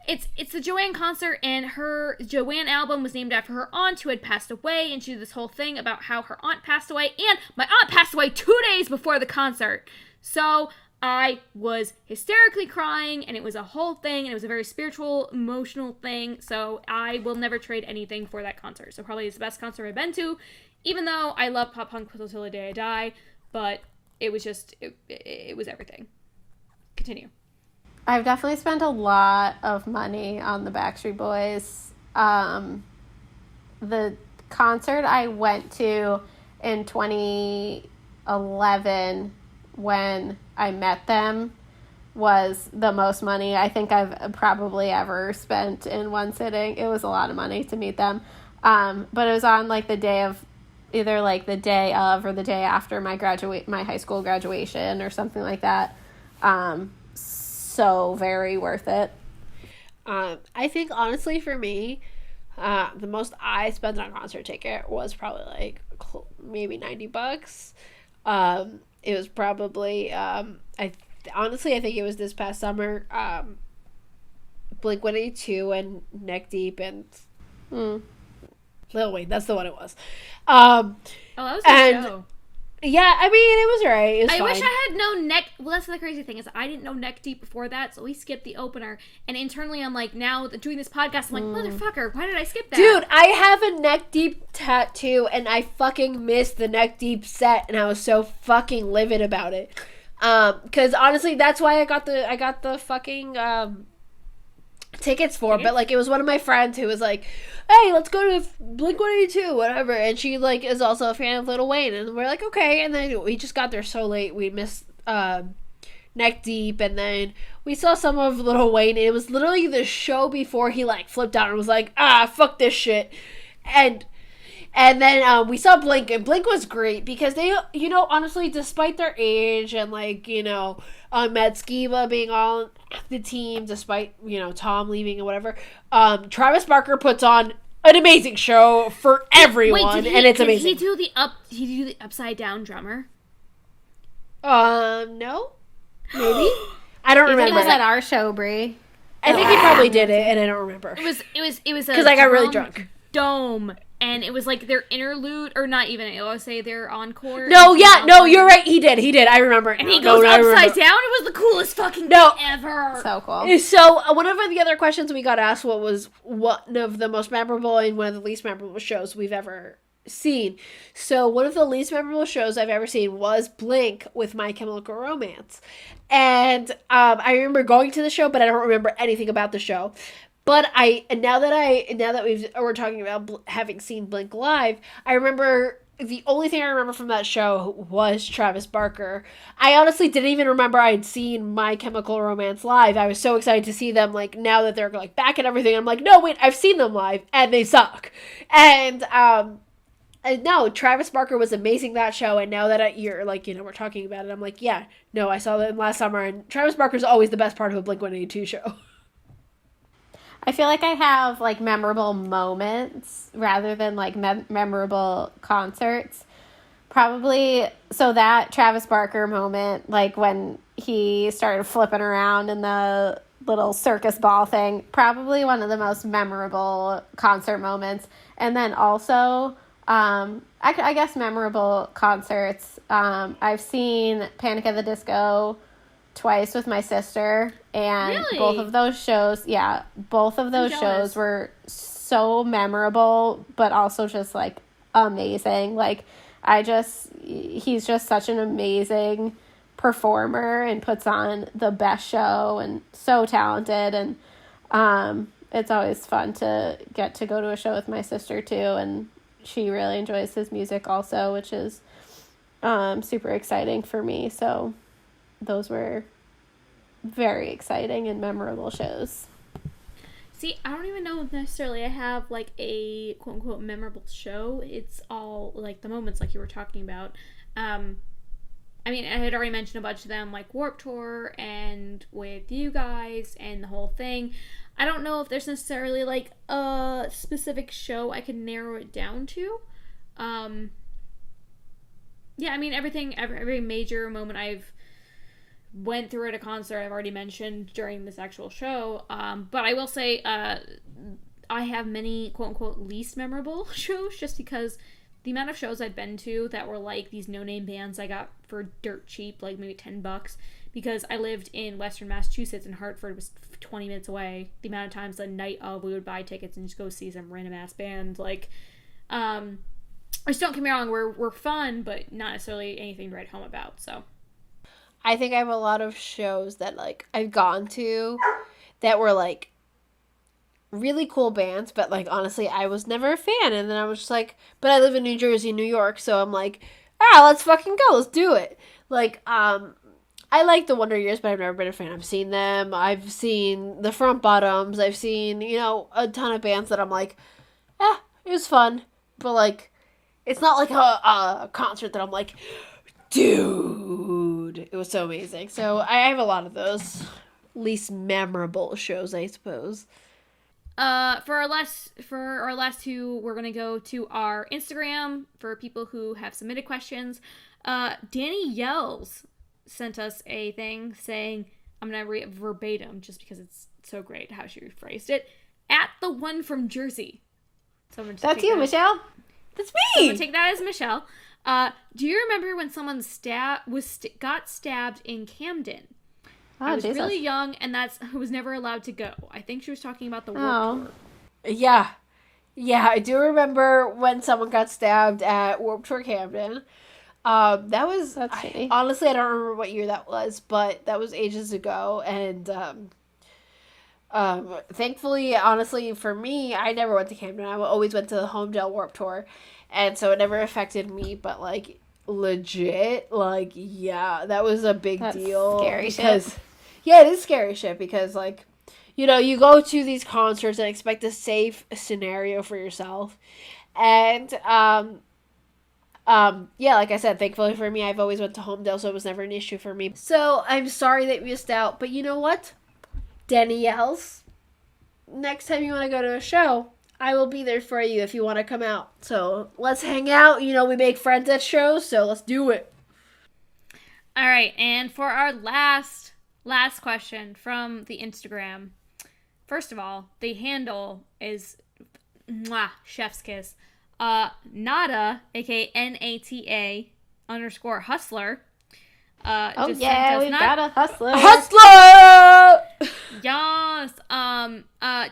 It's the Joanne concert, and her Joanne album was named after her aunt who had passed away, and she did this whole thing about how her aunt passed away, and my aunt passed away 2 days before the concert. So I was hysterically crying, and it was a whole thing, and it was a very spiritual, emotional thing, so I will never trade anything for that concert. So probably it's the best concert I've been to, even though I love pop punk till the day I die, but it was just, it was everything. Continue. I've definitely spent a lot of money on the Backstreet Boys. The concert I went to in 2011 when I met them was the most money I think I've probably ever spent in one sitting. It was a lot of money to meet them. But it was on like the day of, either like the day of or the day after my high school graduation or something like that. So very worth it. I think honestly for me, the most I spent on a concert ticket was probably like maybe $90. It was probably I think it was this past summer. Blink-182 and Neck Deep and Lil Wayne. That's the one it was. That was a show. Yeah, I mean, it was alright. It was I fine. wish I had known Neck... Well, that's the crazy thing, is I didn't know Neck Deep before that, so we skipped the opener. And internally, I'm like, now doing this podcast, I'm like, motherfucker, why did I skip that? Dude, I have a Neck Deep tattoo, and I fucking missed the Neck Deep set, and I was so fucking livid about it. Because honestly, that's why I got the fucking tickets for. But like, it was one of my friends who was like, hey, let's go to Blink-182, whatever, and she like is also a fan of Lil Wayne, and we're like, okay. And then we just got there so late, we missed Neck Deep, and then we saw some of Lil Wayne, and it was literally the show before he like flipped out and was like, fuck this shit. And then we saw Blink, and Blink was great because they, you know, honestly, despite their age and like, you know, Matt Skiba being on the team, despite, you know, Tom leaving and whatever, Travis Barker puts on an amazing show for everyone. And it's amazing. Did he do the upside down drummer? No, maybe. I don't remember. It was at our show, Brie. I think he probably did it, and I don't remember. It was because I got really drunk. Dome. And it was like their interlude, or not even, I always say their encore. No, you're right. He did. I remember. And he goes upside down. It was the coolest fucking thing ever. So cool. So one of the other questions we got asked, what was one of the most memorable and one of the least memorable shows we've ever seen. So one of the least memorable shows I've ever seen was Blink with My Chemical Romance. And I remember going to the show, but I don't remember anything about the show. But now that we're talking about having seen Blink live, I remember the only thing I remember from that show was Travis Barker. I honestly didn't even remember I'd seen My Chemical Romance live. I was so excited to see them, like, now that they're like back and everything. I'm like, no, wait, I've seen them live and they suck. And no, Travis Barker was amazing that show. And now that you're like, you know, we're talking about it, I'm like, yeah, no, I saw them last summer, and Travis Barker's always the best part of a Blink-182 show. I feel like I have, like, memorable moments rather than, like, memorable concerts. Probably, so that Travis Barker moment, like, when he started flipping around in the little circus ball thing, probably one of the most memorable concert moments. And then also, I guess memorable concerts. I've seen Panic at the Disco twice with my sister, and really? both of those shows were so memorable, but also just like amazing. Like, he's just such an amazing performer and puts on the best show, and so talented, and it's always fun to get to go to a show with my sister too, and she really enjoys his music also, which is super exciting for me. So those were very exciting and memorable shows. See, I don't even know if necessarily I have, like, a quote-unquote memorable show. It's all, like, the moments like you were talking about. I mean, I had already mentioned a bunch of them, like Warped Tour and with you guys and the whole thing. I don't know if there's necessarily, like, a specific show I can narrow it down to. Yeah, I mean, every major moment I've went through at a concert I've already mentioned during this actual show, but I will say I have many quote-unquote least memorable shows, just because the amount of shows I'd been to that were like these no-name bands I got for dirt cheap, like maybe $10, because I lived in Western Massachusetts and Hartford was 20 minutes away. The amount of times a night we would buy tickets and just go see some random ass band, like, just don't get me wrong, we're fun, but not necessarily anything to write home about. So I think I have a lot of shows that like I've gone to that were like really cool bands, but like honestly I was never a fan, and then I was just like, but I live in New Jersey, New York, so I'm like, let's fucking go, let's do it. Like I like the Wonder Years, but I've never been a fan. I've seen them, I've seen the Front Bottoms, I've seen, you know, a ton of bands that I'm like, it was fun, but like it's not like a concert that I'm like, dude, it was so amazing. So I have a lot of those least memorable shows, I suppose. For our last two, we're gonna go to our Instagram for people who have submitted questions. Danny Yells sent us a thing saying, I'm gonna read it verbatim just because it's so great how she rephrased it. At the one from Jersey. So I'm gonna That's you, Michelle. That's So I'm me. gonna take that as Michelle. Do you remember when someone got stabbed in Camden? I was Jesus. really young, and I was never allowed to go. I think she was talking about the Warped Tour. Yeah, I do remember when someone got stabbed at Warped Tour Camden. That was honestly I don't remember what year that was, but that was ages ago, and thankfully, honestly, for me, I never went to Camden. I always went to the Homedale Warped Tour, and so it never affected me. But like legit, like yeah, that was a big deal. Scary because shit. yeah, it is scary shit because like, you know, you go to these concerts and expect a safe scenario for yourself, and yeah, like I said, thankfully for me, I've always went to Homedale, so it was never an issue for me. So I'm sorry that you missed out, but you know what? Danielle's, next time you want to go to a show, I will be there for you if you want to come out. So let's hang out. You know, we make friends at shows, so let's do it. All right, and for our last question from the Instagram. First of all, the handle is chef's kiss. Nada, aka Nata _hustler. We've got a hustler. Hustler! Yes.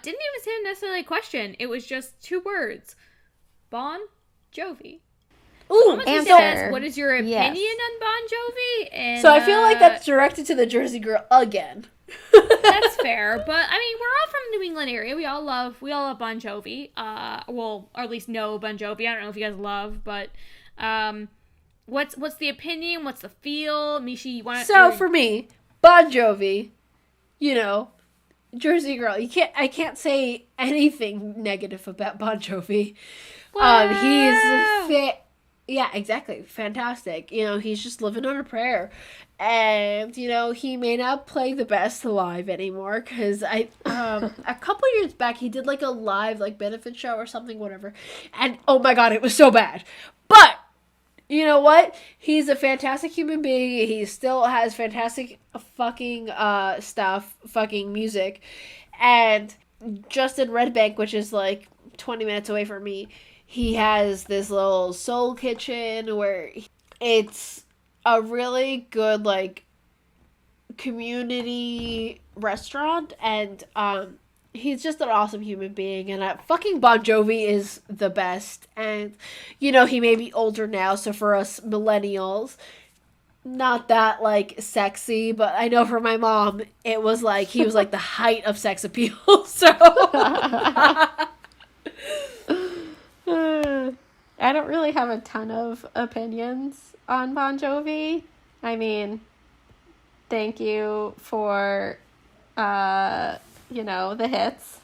Didn't even say necessarily a question. It was just 2 words. Bon Jovi. Ooh, answer. What is your opinion on Bon Jovi? And so I feel like that's directed to the Jersey girl again. that's fair, but I mean, we're all from the New England area. We all love Bon Jovi. Well, or at least know Bon Jovi. I don't know if you guys love, but what's the opinion? What's the feel? Mishi, you want? So for me, Bon Jovi, you know, Jersey girl. I can't say anything negative about Bon Jovi. Wow. Yeah, exactly. Fantastic. You know, he's just living on a prayer. And, you know, he may not play the best live anymore because a couple years back, he did like a live like benefit show or something, whatever. And, oh my God, it was so bad. But, you know what? He's a fantastic human being. He still has fantastic fucking fucking music. And just in Red Bank, which is like 20 minutes away from me, he has this little soul kitchen where it's a really good, like, community restaurant, and he's just an awesome human being, and fucking Bon Jovi is the best, and, you know, he may be older now, so for us millennials, not that, like, sexy, but I know for my mom, it was, like, he was, like, the height of sex appeal, so... I don't really have a ton of opinions on Bon Jovi. I mean, thank you for, you know, the hits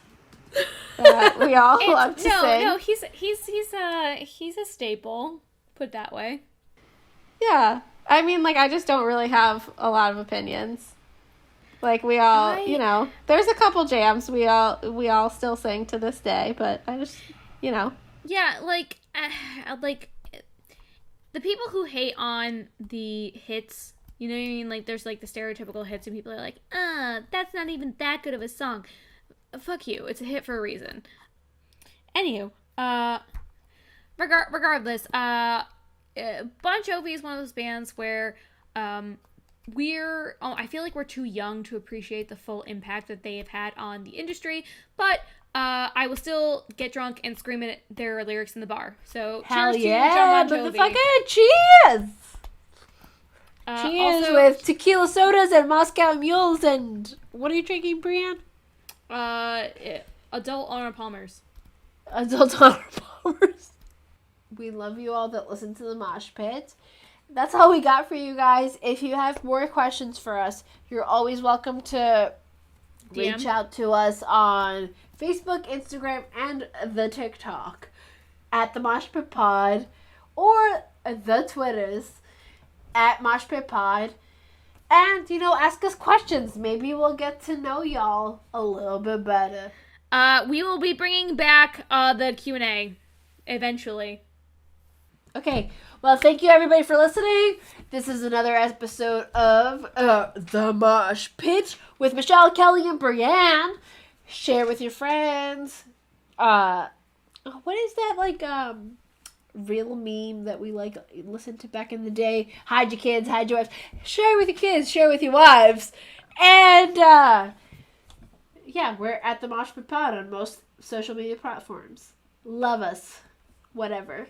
that we all love to sing. No, he's a staple. Put it that way. Yeah, I mean, like, I just don't really have a lot of opinions. Like, we all, you know, there's a couple jams we all still sing to this day, but I just, you know. Yeah, like the people who hate on the hits, you know what I mean? Like, there's, like, the stereotypical hits, and people are like, that's not even that good of a song. Fuck you. It's a hit for a reason. Anywho, regardless, Bon Jovi is one of those bands where I feel like we're too young to appreciate the full impact that they have had on the industry, but I will still get drunk and scream at their lyrics in the bar. So Hell cheers yeah, to John Bon Jovi. motherfucker! Cheers! Cheers Also, with tequila sodas and Moscow mules. And what are you drinking, Brianne? adult Arnold Palmer's. Adult Honor Palmers. We love you all that listen to the Mosh Pit. That's all we got for you guys. If you have more questions for us, you're always welcome to DM. reach out to us on Facebook, Instagram, and the TikTok at the Mosh Pit Pod, or the Twitters at Mosh Pit Pod. And, ask us questions. Maybe we'll get to know y'all a little bit better. We will be bringing back the Q&A eventually. Okay, well, thank you everybody for listening. This is another episode of The Mosh Pit with Michelle, Kelly, and Brianne. Share with your friends. What is that, real meme that we, listened to back in the day? Hide your kids, hide your wives. Share with your kids, share with your wives. And, yeah, we're at The Mosh Pit Pod on most social media platforms. Love us. Whatever.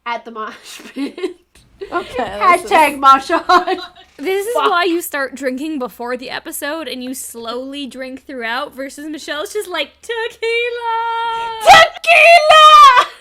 At the Mosh Pit. Okay. Hashtag Mosh on. This is why you start drinking before the episode and you slowly drink throughout versus Michelle's just like, tequila! Tequila!